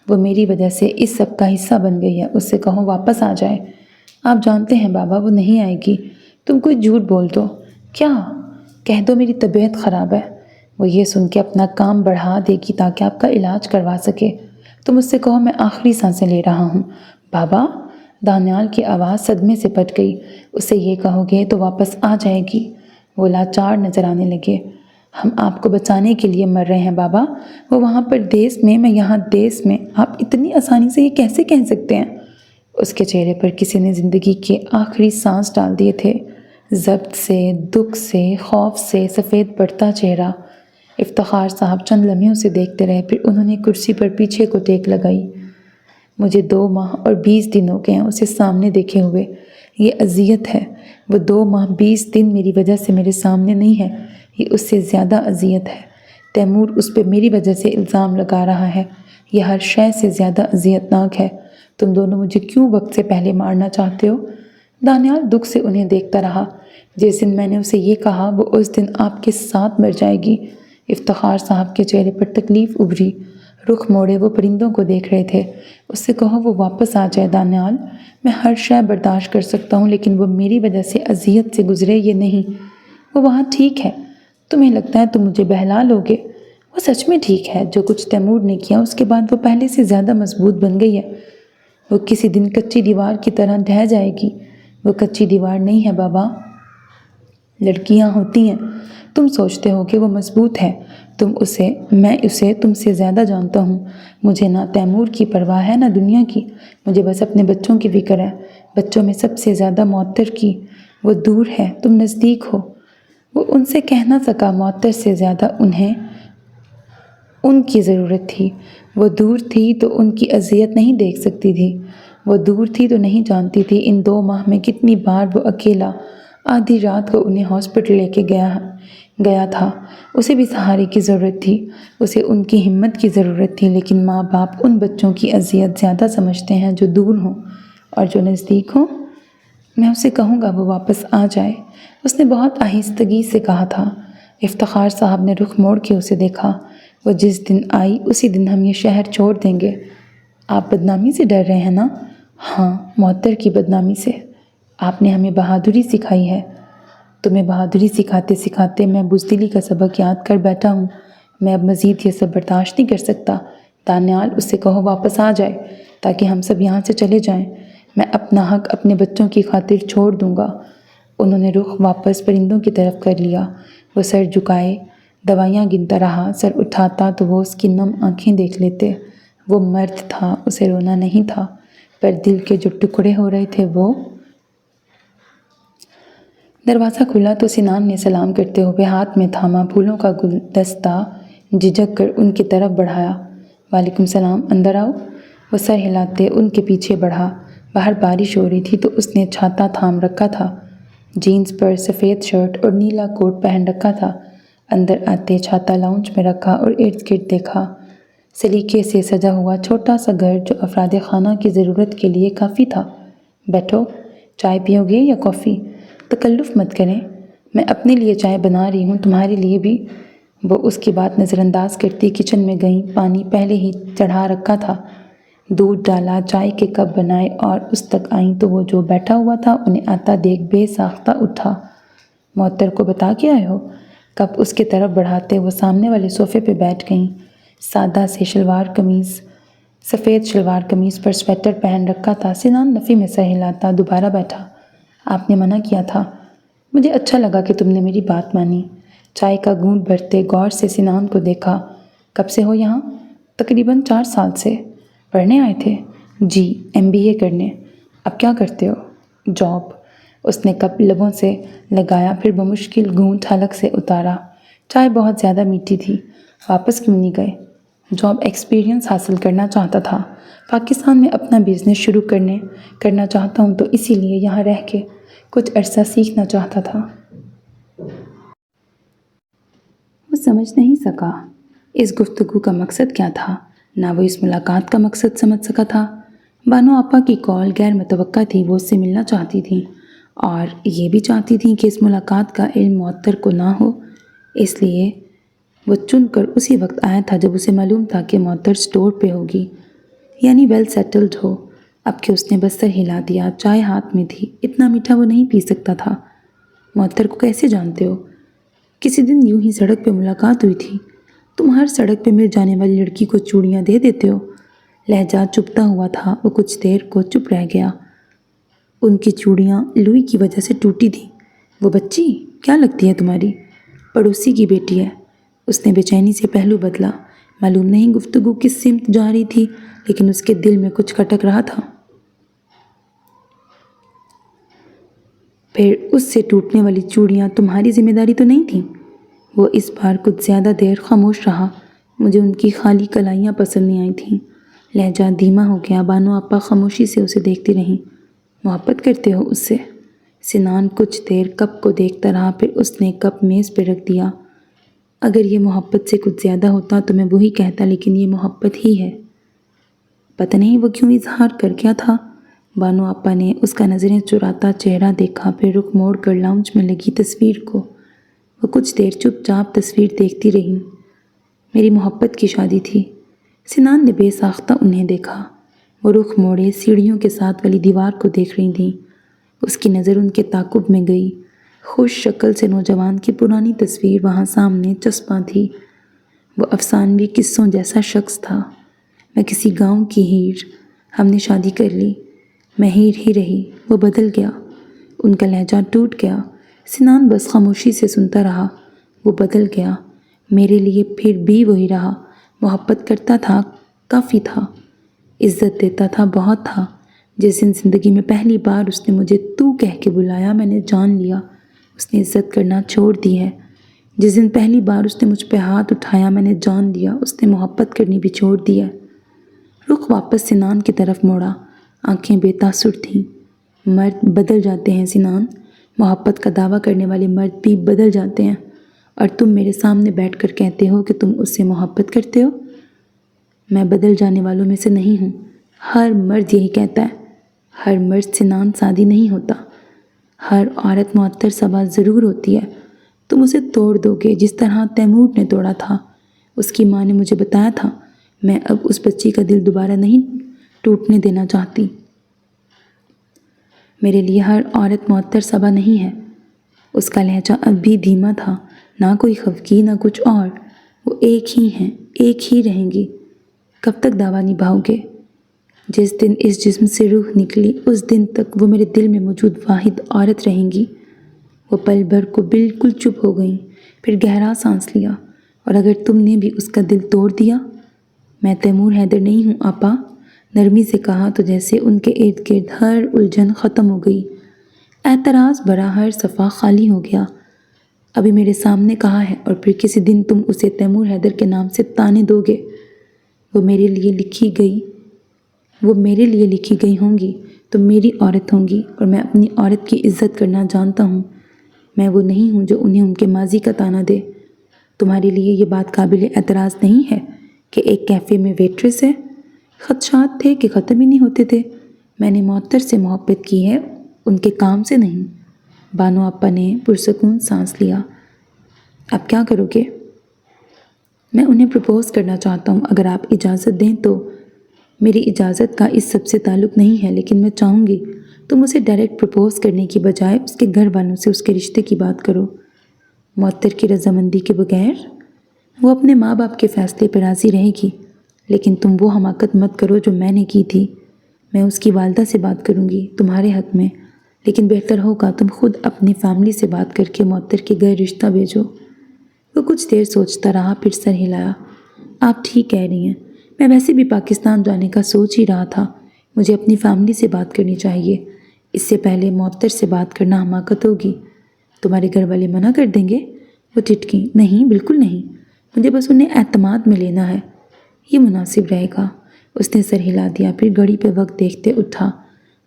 وہ میری وجہ سے اس سب کا حصہ بن گئی ہے، اس سے کہو واپس آ جائے۔ آپ جانتے ہیں بابا وہ نہیں آئے گی۔ تم کوئی جھوٹ بول دو۔ کیا؟ کہہ دو میری طبیعت خراب ہے۔ وہ یہ سن کے اپنا کام بڑھا دے گی تاکہ آپ کا علاج کروا سکے۔ تم اس سے کہو میں آخری سانسیں لے رہا ہوں۔ بابا، دانیال کی آواز صدمے سے پھٹ گئی۔ اسے یہ کہو گے تو واپس آ جائے گی۔ وہ لاچار نظر آنے لگے۔ ہم آپ کو بچانے کے لیے مر رہے ہیں بابا، وہ وہاں پر دیس میں، میں یہاں دیس میں۔ آپ اتنی آسانی سے یہ کیسے کہہ سکتے ہیں؟ اس کے چہرے پر کسی نے زندگی کے آخری سانس ڈال دیے تھے۔ ضبط سے، دکھ سے، خوف سے سفید پڑتا چہرہ۔ افتخار صاحب چند لمحوں سے دیکھتے رہے، پھر انہوں نے کرسی پر پیچھے کو ٹیک لگائی۔ مجھے 2 ماہ اور 20 دن ہو گئے ہیں اسے سامنے دیکھے ہوئے۔ یہ اذیت ہے۔ وہ 2 ماہ 20 دن میری وجہ سے میرے سامنے نہیں ہے، یہ اس سے زیادہ اذیت ہے۔ تیمور اس پہ میری وجہ سے الزام لگا رہا ہے، یہ ہر شے سے زیادہ اذیت ناک ہے۔ تم دونوں مجھے کیوں وقت سے پہلے مارنا چاہتے ہو؟ دانیال دکھ سے انہیں دیکھتا رہا۔ جس دن میں نے اسے یہ کہا وہ اس دن آپ کے ساتھ مر جائے گی۔ افتخار صاحب کے چہرے پر تکلیف ابھری۔ رخ موڑے وہ پرندوں کو دیکھ رہے تھے۔ اس سے کہو وہ واپس آ جائے دانیال۔ میں ہر شے برداشت کر سکتا ہوں، لیکن وہ میری وجہ سے اذیت سے گزرے یہ نہیں۔ وہ وہاں ٹھیک ہے۔ تمہیں لگتا ہے تم مجھے بہلا لوگے؟ وہ سچ میں ٹھیک ہے۔ جو کچھ تیمور نے کیا اس کے بعد وہ پہلے سے زیادہ مضبوط بن گئی ہے۔ وہ کسی دن کچی دیوار کی طرح ڈھہ جائے گی۔ وہ کچی دیوار نہیں ہے بابا، لڑکیاں ہوتی ہیں۔ تم سوچتے ہو کہ وہ مضبوط ہے، میں اسے تم سے زیادہ جانتا ہوں۔ مجھے نہ تیمور کی پرواہ ہے نہ دنیا کی، مجھے بس اپنے بچوں کی فکر ہے، بچوں میں سب سے زیادہ معطر کی۔ وہ دور ہے، تم نزدیک ہو۔ وہ ان سے کہہ نہ سکا معطر سے زیادہ انہیں ان کی ضرورت تھی۔ وہ دور تھی تو ان کی اذیت نہیں دیکھ سکتی تھی۔ وہ دور تھی تو نہیں جانتی تھی ان 2 ماہ میں کتنی بار وہ اکیلا آدھی رات کو انہیں ہاسپٹل لے کے گیا تھا۔ اسے بھی سہارے کی ضرورت تھی، اسے ان کی ہمت کی ضرورت تھی، لیکن ماں باپ ان بچوں کی اذیت زیادہ سمجھتے ہیں جو دور ہوں، اور جو نزدیک ہوں۔ میں اسے کہوں گا وہ واپس آ جائے، اس نے بہت آہستگی سے کہا تھا۔ افتخار صاحب نے رخ موڑ کے اسے دیکھا۔ وہ جس دن آئی اسی دن ہم یہ شہر چھوڑ دیں گے۔ آپ بدنامی سے ڈر رہے ہیں نا؟ ہاں، معطر کی بدنامی سے۔ آپ نے ہمیں بہادری سکھائی ہے۔ تمہیں بہادری سکھاتے سکھاتے میں بزدلی کا سبق یاد کر بیٹھا ہوں۔ میں اب مزید یہ سب برداشت نہیں کر سکتا۔ دانیال، اس سے کہو واپس آ جائے تاکہ ہم سب یہاں سے چلے جائیں۔ میں اپنا حق اپنے بچوں کی خاطر چھوڑ دوں گا۔ انہوں نے رخ واپس پرندوں کی طرف کر لیا۔ وہ سر جھکائے دوائیاں گنتا رہا۔ سر اٹھاتا تو وہ اس کی نم آنکھیں دیکھ لیتے۔ وہ مرد تھا، اسے رونا نہیں تھا، پر دل کے جو ٹکڑے ہو رہے تھے وہ۔ دروازہ کھلا تو سنان نے سلام کرتے ہوئے ہاتھ میں تھاما پھولوں کا گلدستہ جھجک کر ان کی طرف بڑھایا۔ وعلیکم السلام، اندر آؤ۔ وہ سر ہلاتے ان کے پیچھے بڑھا۔ باہر بارش ہو رہی تھی تو اس نے چھاتا تھام رکھا تھا۔ جینز پر سفید شرٹ اور نیلا کوٹ پہن رکھا تھا۔ اندر آتے چھاتا لاؤنج میں رکھا اور ارد گرد دیکھا۔ سلیقے سے سجا ہوا چھوٹا سا گھر جو افراد خانہ کی ضرورت کے لیے کافی تھا۔ بیٹھو، چائے پیو گے یا کافی؟ تکلف مت کریں، میں اپنے لیے چائے بنا رہی ہوں، تمہارے لیے بھی۔ وہ اس کی بات نظر انداز کرتی کچن میں گئیں۔ پانی پہلے ہی چڑھا رکھا تھا، دودھ ڈالا، چائے کے کپ بنائے اور اس تک آئیں تو وہ جو بیٹھا ہوا تھا انہیں آتا دیکھ بے ساختہ اٹھا۔ معطر کو بتا کے آئے ہو؟ کپ اس کی طرف بڑھاتے وہ سامنے والے صوفے پہ بیٹھ گئیں۔ سادہ سے سفید شلوار قمیض پر سویٹر پہن رکھا تھا۔ سنان نفی میں سر ہلاتا دوبارہ بیٹھا۔ آپ نے منع کیا تھا۔ مجھے اچھا لگا کہ تم نے میری بات مانی۔ چائے کا گھونٹ بھرتے غور سے سنان کو دیکھا۔ کب سے ہو یہاں؟ تقریباً 4 سال سے۔ پڑھنے آئے تھے؟ جی، MBA کرنے۔ اب کیا کرتے ہو؟ جاب۔ اس نے کپ لبوں سے لگایا، پھر بمشکل گھونٹ حلق سے اتارا۔ چائے بہت زیادہ میٹھی تھی۔ واپس کیوں نہیں گئے؟ جاب ایکسپیرینس حاصل کرنا چاہتا تھا۔ پاکستان میں اپنا بزنس شروع کرنا چاہتا ہوں تو اسی لیے یہاں رہ کے کچھ عرصہ سیکھنا چاہتا تھا۔ وہ سمجھ نہیں سکا اس گفتگو کا مقصد کیا تھا، نہ وہ اس ملاقات کا مقصد سمجھ سکا تھا۔ بانو آپا کی کال غیر متوقع تھی۔ وہ اس سے ملنا چاہتی تھیں اور یہ بھی چاہتی تھیں کہ اس ملاقات کا علم معطر کو نہ ہو، اس لیے وہ چن کر اسی وقت آیا تھا جب اسے معلوم تھا کہ معطر اسٹور پہ ہوگی، یعنی ویل سیٹلڈ ہو۔ اب کہ اس نے بس سر ہلا دیا۔ چائے ہاتھ میں تھی، اتنا میٹھا وہ نہیں پی سکتا تھا۔ معطر کو کیسے جانتے ہو؟ کسی دن یوں ہی سڑک پہ ملاقات ہوئی تھی۔ تم ہر سڑک پہ مل جانے والی لڑکی کو چوڑیاں دے دیتے ہو؟ لہجہ چپتا ہوا تھا۔ وہ کچھ دیر کو چپ رہ گیا۔ ان کی چوڑیاں لوئی کی وجہ سے ٹوٹی تھیں۔ وہ بچی کیا لگتی ہے تمہاری؟ پڑوسی کی بیٹی ہے۔ اس نے بے چینی سے پہلو بدلا۔ معلوم نہیں گفتگو کس سمت جا رہی تھی، لیکن اس کے دل میں کچھ کھٹک رہا تھا۔ پھر اس سے ٹوٹنے والی چوڑیاں تمہاری ذمہ داری تو نہیں تھیں؟ وہ اس بار کچھ زیادہ دیر خاموش رہا۔ مجھے ان کی خالی کلائیاں پسند نہیں آئی تھیں۔ لہجہ دھیما ہو گیا۔ بانو آپا خاموشی سے اسے دیکھتی رہیں۔ محبت کرتے ہو اس سے؟ سنان کچھ دیر کپ کو دیکھتا رہا، پھر اس نے کپ میز پہ رکھ دیا۔ اگر یہ محبت سے کچھ زیادہ ہوتا تو میں وہی کہتا، لیکن یہ محبت ہی ہے۔ پتہ نہیں وہ کیوں اظہار کر گیا تھا۔ بانو آپا نے اس کا نظریں چراتا چہرہ دیکھا، پھر رخ موڑ کر لاؤنج میں لگی تصویر کو۔ وہ کچھ دیر چپ چاپ تصویر دیکھتی رہیں۔ میری محبت کی شادی تھی۔ سنان نے بے ساختہ انہیں دیکھا۔ وہ رخ موڑے سیڑھیوں کے ساتھ والی دیوار کو دیکھ رہی تھیں۔ اس کی نظر ان کے تعاقب میں گئی۔ خوش شکل سے نوجوان کی پرانی تصویر وہاں سامنے چسپاں تھی۔ وہ افسانوی قصوں جیسا شخص تھا۔ میں کسی گاؤں کی ہیر، ہم نے شادی کر لی، میں ہیر ہی رہی، وہ بدل گیا۔ ان کا لہجہ ٹوٹ گیا۔ سنان بس خاموشی سے سنتا رہا۔ وہ بدل گیا، میرے لیے پھر بھی وہی رہا۔ محبت کرتا تھا، کافی تھا۔ عزت دیتا تھا، بہت تھا۔ جس دن زندگی میں پہلی بار اس نے مجھے تو کہہ کے بلایا، میں نے جان لیا اس نے عزت کرنا چھوڑ دی ہے۔ جس دن پہلی بار اس نے مجھ پہ ہاتھ اٹھایا، میں نے جان لیا اس نے محبت کرنی بھی چھوڑ دی ہے۔ رخ واپس سنان کی طرف موڑا۔ آنکھیں بے تاثر تھیں۔ مرد بدل جاتے ہیں سنان، محبت کا دعویٰ کرنے والے مرد بھی بدل جاتے ہیں، اور تم میرے سامنے بیٹھ کر کہتے ہو کہ تم اس سے محبت کرتے ہو۔ میں بدل جانے والوں میں سے نہیں ہوں۔ ہر مرد یہی کہتا ہے۔ ہر مرد سنان سادی نہیں ہوتا۔ ہر عورت معطر صبا ضرور ہوتی ہے۔ تم اسے توڑ دو گے جس طرح تیمور نے توڑا تھا۔ اس کی ماں نے مجھے بتایا تھا۔ میں اب اس بچی کا دل دوبارہ نہیں ٹوٹنے دینا چاہتی۔ میرے لیے ہر عورت معطر صبا نہیں ہے۔ اس کا لہجہ اب بھی دھیما تھا، نہ کوئی خفگی نہ کچھ اور۔ وہ ایک ہی ہیں، ایک ہی رہیں گی۔ کب تک دعویٰ نبھاؤ گے؟ جس دن اس جسم سے روح نکلی اس دن تک وہ میرے دل میں موجود واحد عورت رہیں گی۔ وہ پل بھر کو بالکل چپ ہو گئیں، پھر گہرا سانس لیا۔ اور اگر تم نے بھی اس کا دل توڑ دیا؟ میں تیمور حیدر نہیں ہوں آپا، نرمی سے کہا تو جیسے ان کے ارد گرد ہر الجھن ختم ہو گئی، اعتراض بھرا ہر صفحہ خالی ہو گیا۔ ابھی میرے سامنے کہا ہے اور پھر کسی دن تم اسے تیمور حیدر کے نام سے تانے دو گے۔ وہ میرے لیے لکھی گئی ہوں گی تو میری عورت ہوں گی، اور میں اپنی عورت کی عزت کرنا جانتا ہوں۔ میں وہ نہیں ہوں جو انہیں ان کے ماضی کا تانا دے۔ تمہارے لیے یہ بات قابل اعتراض نہیں ہے کہ ایک کیفے میں ویٹریس ہے؟ خدشات تھے کہ ختم ہی نہیں ہوتے تھے۔ میں نے معطر سے محبت کی ہے، ان کے کام سے نہیں۔ بانو آپا نے پرسکون سانس لیا۔ اب کیا کرو گے؟ میں انہیں پرپوز کرنا چاہتا ہوں، اگر آپ اجازت دیں تو۔ میری اجازت کا اس سب سے تعلق نہیں ہے، لیکن میں چاہوں گی تم اسے ڈائریکٹ پرپوز کرنے کی بجائے اس کے گھر والوں سے اس کے رشتے کی بات کرو۔ معطر کی رضامندی کے بغیر؟ وہ اپنے ماں باپ کے فیصلے پر راضی رہے گی، لیکن تم وہ حماقت مت کرو جو میں نے کی تھی۔ میں اس کی والدہ سے بات کروں گی تمہارے حق میں، لیکن بہتر ہوگا تم خود اپنی فیملی سے بات کر کے معطر کے گھر رشتہ بھیجو۔ وہ کچھ دیر سوچتا رہا، پھر سر ہلایا۔ آپ ٹھیک کہہ رہی ہیں، میں ویسے بھی پاکستان جانے کا سوچ ہی رہا تھا۔ مجھے اپنی فیملی سے بات کرنی چاہیے، اس سے پہلے معطر سے بات کرنا حماقت ہوگی۔ تمہارے گھر والے منع کر دیں گے؟ وہ چٹکی۔ نہیں، بالکل نہیں، مجھے بس انہیں اعتماد میں لینا ہے، یہ مناسب رہے گا۔ اس نے سر ہلا دیا، پھر گھڑی پہ وقت دیکھتے اٹھا۔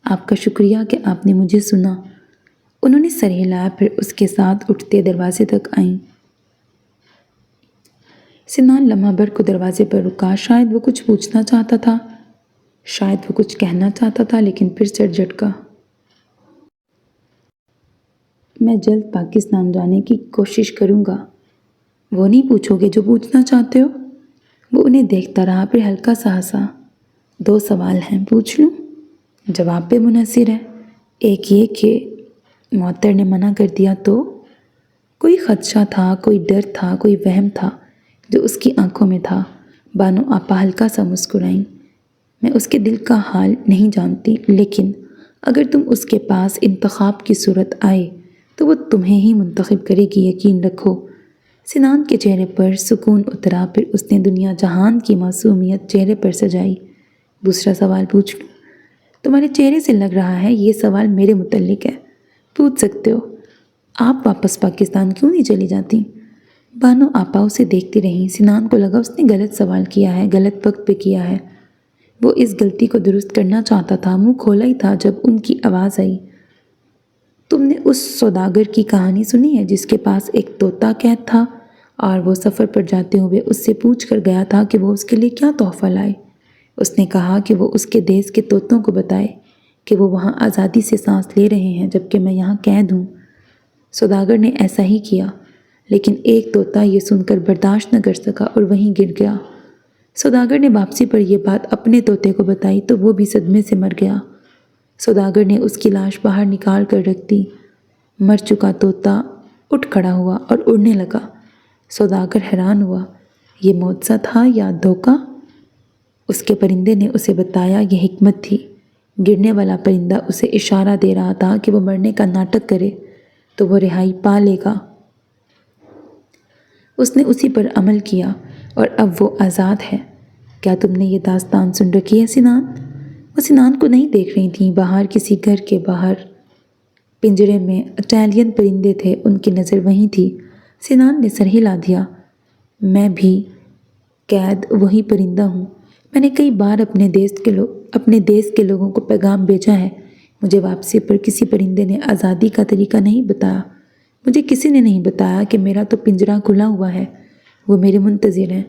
آپ کا شکریہ کہ آپ نے مجھے سنا۔ انہوں نے سر ہلایا، پھر اس کے ساتھ اٹھتے دروازے تک آئیں۔ سنان لمحہ بھر کو دروازے پر رکا۔ شاید وہ کچھ پوچھنا چاہتا تھا، شاید وہ کچھ کہنا چاہتا تھا، لیکن پھر سر جھٹکا۔ میں جلد پاکستان جانے کی کوشش کروں گا۔ وہ نہیں پوچھو گے جو پوچھنا چاہتے ہو؟ وہ انہیں دیکھتا رہا، پھر ہلکا سا ہنسا۔ 2 سوال ہیں، پوچھ لوں؟ جواب پہ منحصر ہے۔ ایک یہ کہ معطر نے منع کر دیا تو؟ کوئی خدشہ تھا، کوئی ڈر تھا، کوئی وہم تھا جو اس کی آنکھوں میں تھا۔ بانو آپا ہلکا سا مسکرائیں۔ میں اس کے دل کا حال نہیں جانتی، لیکن اگر تم اس کے پاس انتخاب کی صورت آئے تو وہ تمہیں ہی منتخب کرے گی، یقین رکھو۔ سنان کے چہرے پر سکون اترا، پھر اس نے دنیا جہان کی معصومیت چہرے پر سجائی۔ دوسرا سوال پوچھ لوں؟ تمہارے چہرے سے لگ رہا ہے یہ سوال میرے متعلق ہے۔ پوچھ سکتے ہو۔ آپ واپس پاکستان کیوں نہیں چلی جاتی؟ بانو آپا اسے دیکھتی رہیں۔ سنان کو لگا اس نے غلط سوال کیا ہے، غلط وقت پہ کیا ہے۔ وہ اس غلطی کو درست کرنا چاہتا تھا، منہ کھولا ہی تھا جب ان کی آواز آئی۔ تم نے اس سوداگر کی کہانی سنی ہے جس کے پاس ایک طوطا قید تھا اور وہ سفر پر جاتے ہوئے اس سے پوچھ کر گیا تھا کہ وہ اس کے لیے کیا تحفہ لائے؟ اس نے کہا کہ وہ اس کے دیس کے طوطوں کو بتائے کہ وہ وہاں آزادی سے سانس لے رہے ہیں جبکہ میں یہاں قید ہوں۔ سوداگر نے ایسا ہی کیا، لیکن ایک طوطا یہ سن کر برداشت نہ کر سکا اور وہیں گر گیا۔ سوداگر نے واپسی پر یہ بات اپنے طوطے کو بتائی تو وہ بھی صدمے سے مر گیا۔ سوداگر نے اس کی لاش باہر نکال کر رکھ دی۔ مر چکا طوطا اٹھ کھڑا ہوا اور اڑنے لگا۔ سوداگر حیران ہوا، یہ معجزہ تھا یا دھوکہ؟ اس کے پرندے نے اسے بتایا یہ حکمت تھی۔ گرنے والا پرندہ اسے اشارہ دے رہا تھا کہ وہ مرنے کا ناٹک کرے تو وہ رہائی پا لے گا۔ اس نے اسی پر عمل کیا اور اب وہ آزاد ہے۔ کیا تم نے یہ داستان سن رکھی ہے سنان؟ وہ سنان کو نہیں دیکھ رہی تھیں۔ باہر کسی گھر کے باہر پنجرے میں اٹیلین پرندے تھے، ان کی نظر وہیں تھی۔ سنان نے سر ہلا دیا۔ میں بھی قید وہی پرندہ ہوں۔ میں نے کئی بار اپنے دیس کے لوگوں کو پیغام بھیجا ہے مجھے واپسی پر کسی پرندے نے آزادی کا طریقہ نہیں بتایا۔ مجھے کسی نے نہیں بتایا کہ میرا تو پنجرہ کھلا ہوا ہے، وہ میرے منتظر ہیں۔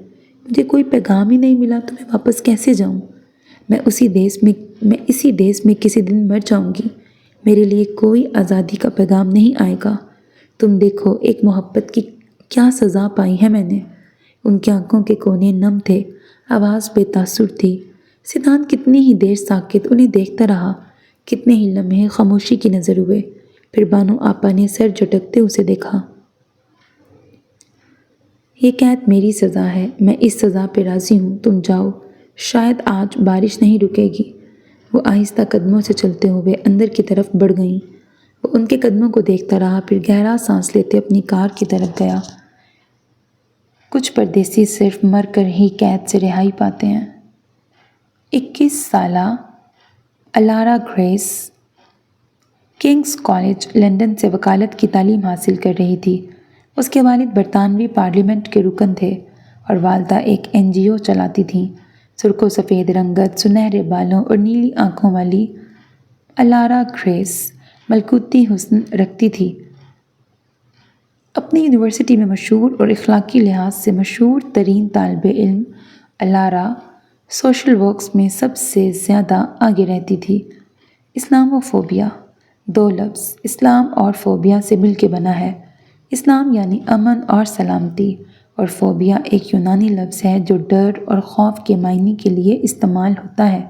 مجھے کوئی پیغام ہی نہیں ملا تو میں واپس کیسے جاؤں؟ میں اسی دیس میں کسی دن مر جاؤں گی۔ میرے لیے کوئی آزادی کا پیغام نہیں آئے گا۔ تم دیکھو ایک محبت کی کیا سزا پائی ہے میں نے۔ ان کی آنکھوں کے کونے نم تھے، آواز بے تاثر تھی۔ سدھانت کتنی ہی دیر ساکت انہیں دیکھتا رہا، کتنے ہی لمحے خاموشی کی نظر ہوئے، پھر بانو آپا نے سر جھٹکتے اسے دیکھا۔ یہ قید میری سزا ہے، میں اس سزا پہ راضی ہوں، تم جاؤ، شاید آج بارش نہیں رکے گی۔ وہ آہستہ قدموں سے چلتے ہوئے اندر کی طرف بڑھ گئیں۔ وہ ان کے قدموں کو دیکھتا رہا، پھر گہرا سانس لیتے اپنی کار کی طرف گیا۔ کچھ پردیسی صرف مر کر ہی قید سے رہائی پاتے ہیں۔ 21 سالہ الارا گریس کنگز کالج لندن سے وکالت کی تعلیم حاصل کر رہی تھی۔ اس کے والد برطانوی پارلیمنٹ کے رکن تھے اور والدہ ایک NGO چلاتی تھیں۔ سرخ و سفید رنگت، سنہرے بالوں اور نیلی آنکھوں والی الارا گریس ملکوتی حسن رکھتی تھی۔ اپنی یونیورسٹی میں مشہور اور اخلاقی لحاظ سے مشہور ترین طالب علم الارا سوشل ورکس میں سب سے زیادہ آگے رہتی تھی۔ اسلاموفوبیا، 2 لفظ اسلام اور فوبیا سے مل کے بنا ہے۔ اسلام یعنی امن اور سلامتی، اور فوبیا ایک یونانی لفظ ہے جو ڈر اور خوف کے معنی کے لیے استعمال ہوتا ہے۔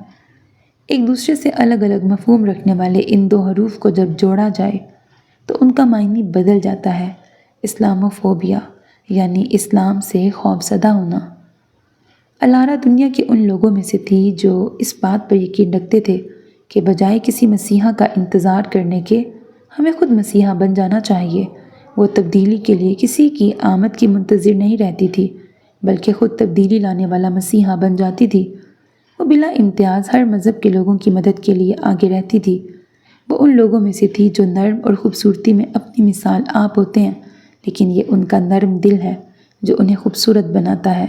ایک دوسرے سے الگ الگ مفہوم رکھنے والے ان 2 حروف کو جب جوڑا جائے تو ان کا معنی بدل جاتا ہے۔ اسلاموفوبیا یعنی اسلام سے خوف زدہ ہونا۔ الارا دنیا کے ان لوگوں میں سے تھی جو اس بات پر یقین رکھتے تھے کہ بجائے کسی مسیحا کا انتظار کرنے کے ہمیں خود مسیحا بن جانا چاہیے۔ وہ تبدیلی کے لیے کسی کی آمد کی منتظر نہیں رہتی تھی، بلکہ خود تبدیلی لانے والا مسیحا بن جاتی تھی۔ وہ بلا امتیاز ہر مذہب کے لوگوں کی مدد کے لیے آگے رہتی تھی۔ وہ ان لوگوں میں سے تھی جو نرم اور خوبصورتی میں اپنی مثال آپ ہوتے ہیں، لیکن یہ ان کا نرم دل ہے جو انہیں خوبصورت بناتا ہے۔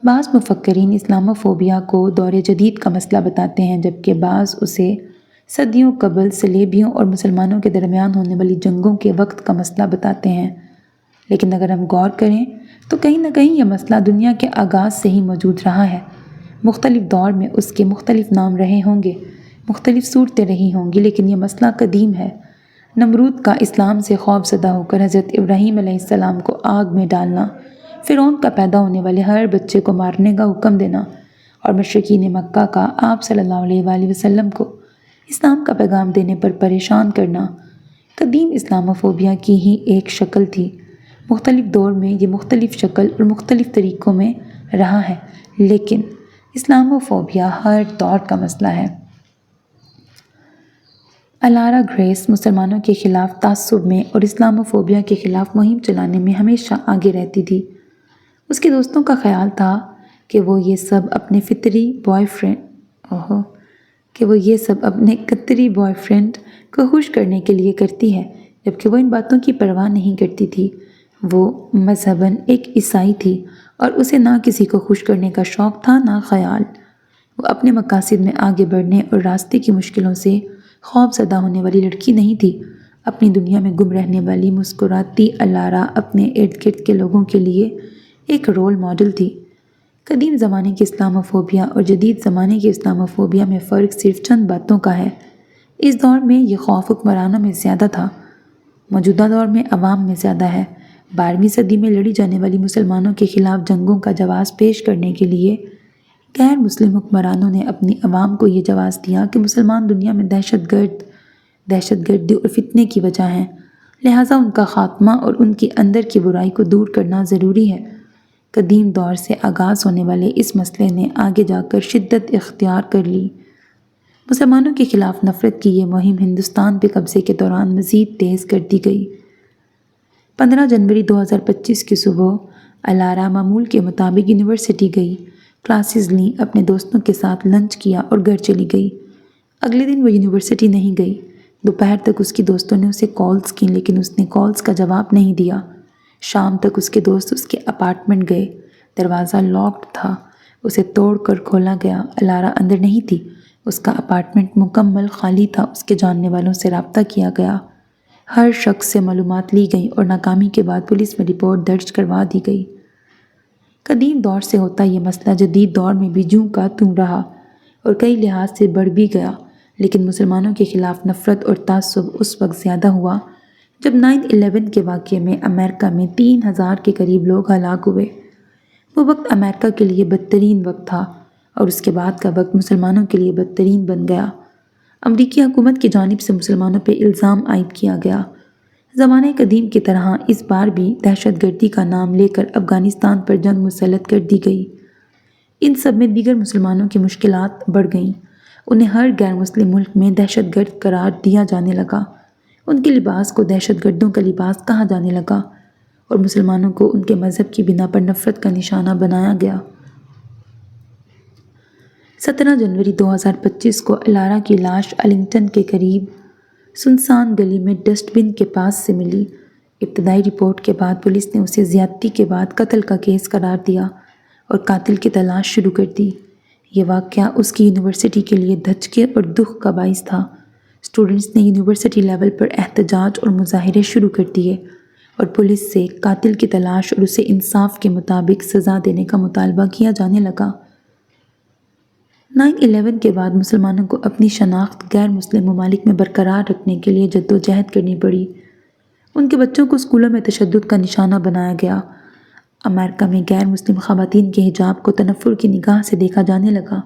بعض مفکرین اسلاموفوبیا کو دور جدید کا مسئلہ بتاتے ہیں، جبکہ بعض اسے صدیوں قبل صلیبیوں اور مسلمانوں کے درمیان ہونے والی جنگوں کے وقت کا مسئلہ بتاتے ہیں۔ لیکن اگر ہم غور کریں تو کہیں نہ کہیں یہ مسئلہ دنیا کے آغاز سے ہی موجود رہا ہے۔ مختلف دور میں اس کے مختلف نام رہے ہوں گے، مختلف صورتیں رہی ہوں گی، لیکن یہ مسئلہ قدیم ہے۔ نمرود کا اسلام سے خوف زدہ ہو کر حضرت ابراہیم علیہ السلام کو آگ میں ڈالنا، فرعون کا پیدا ہونے والے ہر بچے کو مارنے کا حکم دینا، اور مشرکین مکہ کا آپ صلی اللہ علیہ وآلہ وسلم کو اسلام کا پیغام دینے پر پریشان کرنا، قدیم اسلاموفوبیا کی ہی ایک شکل تھی۔ مختلف دور میں یہ مختلف شکل اور مختلف طریقوں میں رہا ہے، لیکن اسلاموفوبیا ہر دور کا مسئلہ ہے۔ الارا گریس مسلمانوں کے خلاف تعصب میں اور اسلاموفوبیا کے خلاف مہم چلانے میں ہمیشہ آگے رہتی تھی۔ اس کے دوستوں کا خیال تھا کہ وہ یہ سب اپنے قطری بوائے فرینڈ کو خوش کرنے کے لیے کرتی ہے، جبکہ وہ ان باتوں کی پرواہ نہیں کرتی تھی۔ وہ مذہباً ایک عیسائی تھی اور اسے نہ کسی کو خوش کرنے کا شوق تھا نہ خیال۔ وہ اپنے مقاصد میں آگے بڑھنے اور راستے کی مشکلوں سے خوف زدہ ہونے والی لڑکی نہیں تھی۔ اپنی دنیا میں گم رہنے والی مسکراتی الارا اپنے ارد گرد کے لوگوں کے لیے ایک رول ماڈل تھی۔ قدیم زمانے کی اسلاموفوبیا اور جدید زمانے کی اسلاموفوبیا میں فرق صرف چند باتوں کا ہے۔ اس دور میں یہ خوف حکمرانوں میں زیادہ تھا، موجودہ دور میں عوام میں زیادہ ہے۔ 12ویں صدی میں لڑی جانے والی مسلمانوں کے خلاف جنگوں کا جواز پیش کرنے کے لیے غیر مسلم حکمرانوں نے اپنی عوام کو یہ جواز دیا کہ مسلمان دنیا میں دہشت گردی اور فتنے کی وجہ ہیں، لہٰذا ان کا خاتمہ اور ان کی اندر کی برائی کو دور کرنا ضروری ہے۔ قدیم دور سے آغاز ہونے والے اس مسئلے نے آگے جا کر شدت اختیار کر لی۔ مسلمانوں کے خلاف نفرت کی یہ مہم ہندوستان پہ قبضے کے دوران مزید تیز کر دی گئی۔ 15 جنوری 2025 کی صبح الارا معمول کے مطابق یونیورسٹی گئی، کلاسز لیں، اپنے دوستوں کے ساتھ لنچ کیا اور گھر چلی گئی۔ اگلے دن وہ یونیورسٹی نہیں گئی۔ دوپہر تک اس کی دوستوں نے اسے کالز کیں، لیکن اس نے کالز کا جواب نہیں دیا۔ شام تک اس کے دوست اس کے اپارٹمنٹ گئے، دروازہ لاکڈ تھا، اسے توڑ کر کھولا گیا۔ الارا اندر نہیں تھی، اس کا اپارٹمنٹ مکمل خالی تھا۔ اس کے جاننے والوں سے رابطہ کیا گیا، ہر شخص سے معلومات لی گئی اور ناکامی کے بعد پولیس میں رپورٹ درج کروا دی گئی۔ قدیم دور سے ہوتا یہ مسئلہ جدید دور میں بھی جوں کا توں رہا اور کئی لحاظ سے بڑھ بھی گیا، لیکن مسلمانوں کے خلاف نفرت اور تعصب اس وقت زیادہ ہوا جب 9/11 کے واقعے میں امریکہ میں 3,000 کے قریب لوگ ہلاک ہوئے۔ وہ وقت امریکہ کے لیے بدترین وقت تھا اور اس کے بعد کا وقت مسلمانوں کے لیے بدترین بن گیا۔ امریکی حکومت کی جانب سے مسلمانوں پہ الزام عائد کیا گیا۔ زمانہ قدیم کی طرح اس بار بھی دہشت گردی کا نام لے کر افغانستان پر جنگ مسلط کر دی گئی۔ ان سب میں دیگر مسلمانوں کی مشکلات بڑھ گئیں۔ انہیں ہر غیر مسلم ملک میں دہشت گرد قرار دیا جانے لگا، ان کے لباس کو دہشت گردوں کا لباس کہا جانے لگا اور مسلمانوں کو ان کے مذہب کی بنا پر نفرت کا نشانہ بنایا گیا۔ 17 جنوری 2025 کو الارا کی لاش ارلنگٹن کے قریب سنسان گلی میں ڈسٹ بن کے پاس سے ملی۔ ابتدائی رپورٹ کے بعد پولیس نے اسے زیادتی کے بعد قتل کا کیس قرار دیا اور قاتل کی تلاش شروع کر دی۔ یہ واقعہ اس کی یونیورسٹی کے لیے دھچکے اور دکھ کا باعث تھا۔ اسٹوڈنٹس نے یونیورسٹی لیول پر احتجاج اور مظاہرے شروع کر دیے اور پولیس سے قاتل کی تلاش اور اسے انصاف کے مطابق سزا دینے کا مطالبہ کیا جانے لگا۔ 9/11 کے بعد مسلمانوں کو اپنی شناخت غیر مسلم ممالک میں برقرار رکھنے کے لیے جدوجہد کرنی پڑی۔ ان کے بچوں کو اسکولوں میں تشدد کا نشانہ بنایا گیا۔ امریکہ میں غیر مسلم خواتین کے حجاب کو تنفر کی نگاہ سے دیکھا جانے لگا۔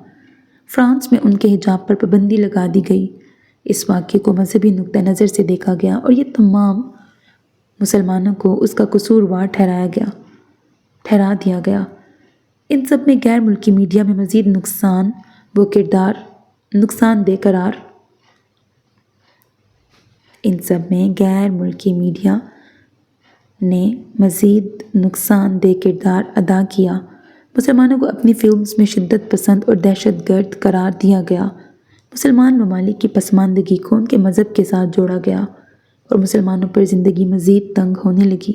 فرانس میں ان کے حجاب پر پابندی لگا دی گئی۔ اس واقعے کو مذہبی نقطہ نظر سے دیکھا گیا اور یہ تمام مسلمانوں کو اس کا قصوروار ٹھہرا دیا گیا۔ ان سب میں غیر ملکی میڈیا میں مزید نقصان دہ کردار ادا کیا۔ مسلمانوں کو اپنی فلمز میں شدت پسند اور دہشت گرد قرار دیا گیا۔ مسلمان ممالک کی پسماندگی کو ان کے مذہب کے ساتھ جوڑا گیا اور مسلمانوں پر زندگی مزید تنگ ہونے لگی۔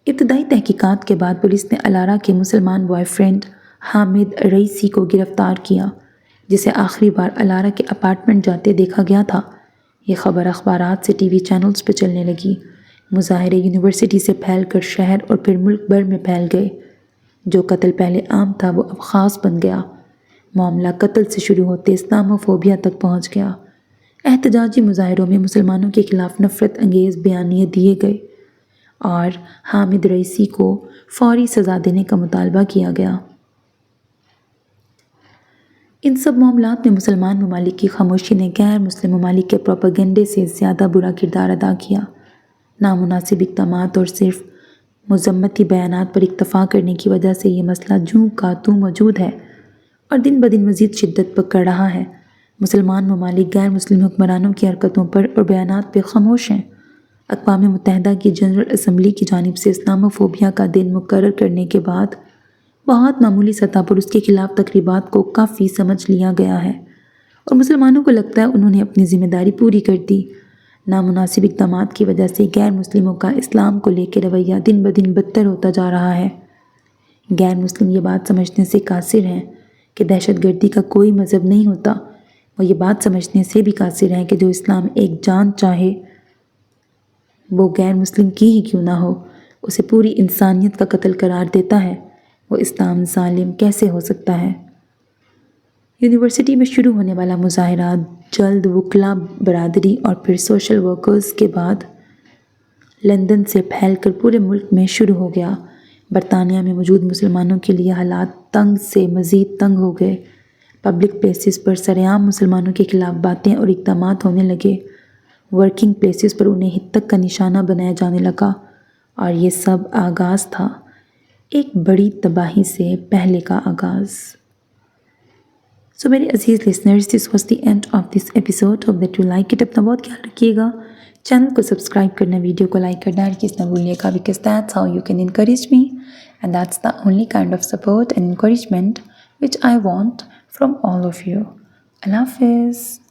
ابتدائی تحقیقات کے بعد پولیس نے الارا کے مسلمان بوائے فرینڈ حامد رئیسی کو گرفتار کیا، جسے آخری بار الارا کے اپارٹمنٹ جاتے دیکھا گیا تھا۔ یہ خبر اخبارات سے ٹی وی چینلز پہ چلنے لگی۔ مظاہرے یونیورسٹی سے پھیل کر شہر اور پھر ملک بھر میں پھیل گئے۔ جو قتل پہلے عام تھا وہ اب خاص بن گیا۔ معاملہ قتل سے شروع ہوتے اسلاموفوبیا تک پہنچ گیا۔ احتجاجی مظاہروں میں مسلمانوں کے خلاف نفرت انگیز بیانیے دیے گئے اور حامد رئیسی کو فوری سزا دینے کا مطالبہ کیا گیا۔ ان سب معاملات میں مسلمان ممالک کی خاموشی نے غیر مسلم ممالک کے پروپیگنڈے سے زیادہ برا کردار ادا کیا۔ نامناسب اقدامات اور صرف مذمتی بیانات پر اکتفا کرنے کی وجہ سے یہ مسئلہ جوں کا توں موجود ہے اور دن بدن مزید شدت پکڑ رہا ہے۔ مسلمان ممالک غیر مسلم حکمرانوں کی حرکتوں پر اور بیانات پہ خاموش ہیں۔ اقوام متحدہ کی جنرل اسمبلی کی جانب سے اسلاموفوبیا کا دن مقرر کرنے کے بعد بہت معمولی سطح پر اس کے خلاف تقریبات کو کافی سمجھ لیا گیا ہے اور مسلمانوں کو لگتا ہے انہوں نے اپنی ذمہ داری پوری کر دی۔ نامناسب اقدامات کی وجہ سے غیر مسلموں کا اسلام کو لے کے رویہ دن بدن بدتر ہوتا جا رہا ہے۔ غیر مسلم یہ بات سمجھنے سے قاصر ہیں کہ دہشت گردی کا کوئی مذہب نہیں ہوتا، وہ یہ بات سمجھنے سے بھی قاصر ہیں کہ جو اسلام ایک جان چاہے وہ غیر مسلم کی ہی کیوں نہ ہو، اسے پوری انسانیت کا قتل قرار دیتا ہے، وہ اسلام ظالم کیسے ہو سکتا ہے؟ یونیورسٹی میں شروع ہونے والا مظاہرات جلد وکلاء برادری اور پھر سوشل ورکرز کے بعد لندن سے پھیل کر پورے ملک میں شروع ہو گیا۔ برطانیہ میں موجود مسلمانوں کے لیے حالات تنگ سے مزید تنگ ہو گئے۔ پبلک پلیسز پر سرعام مسلمانوں کے خلاف باتیں اور اقدامات ہونے لگے۔ ورکنگ پلیسز پر انہیں ہتک کا نشانہ بنایا جانے لگا اور یہ سب آغاز تھا ایک بڑی تباہی سے پہلے کا آغاز۔ میرے عزیز listeners, this was the end of this episode. Hope that you like it. اپنا بہت خیال رکھیے گا، چینل کو سبسکرائب کرنا، ویڈیو کو لائک کرنا ہرگز نہ بھولیے گا، because that's how you can encourage me and that's the only kind of support and encouragement which I want from all of you. اللہ حافظ.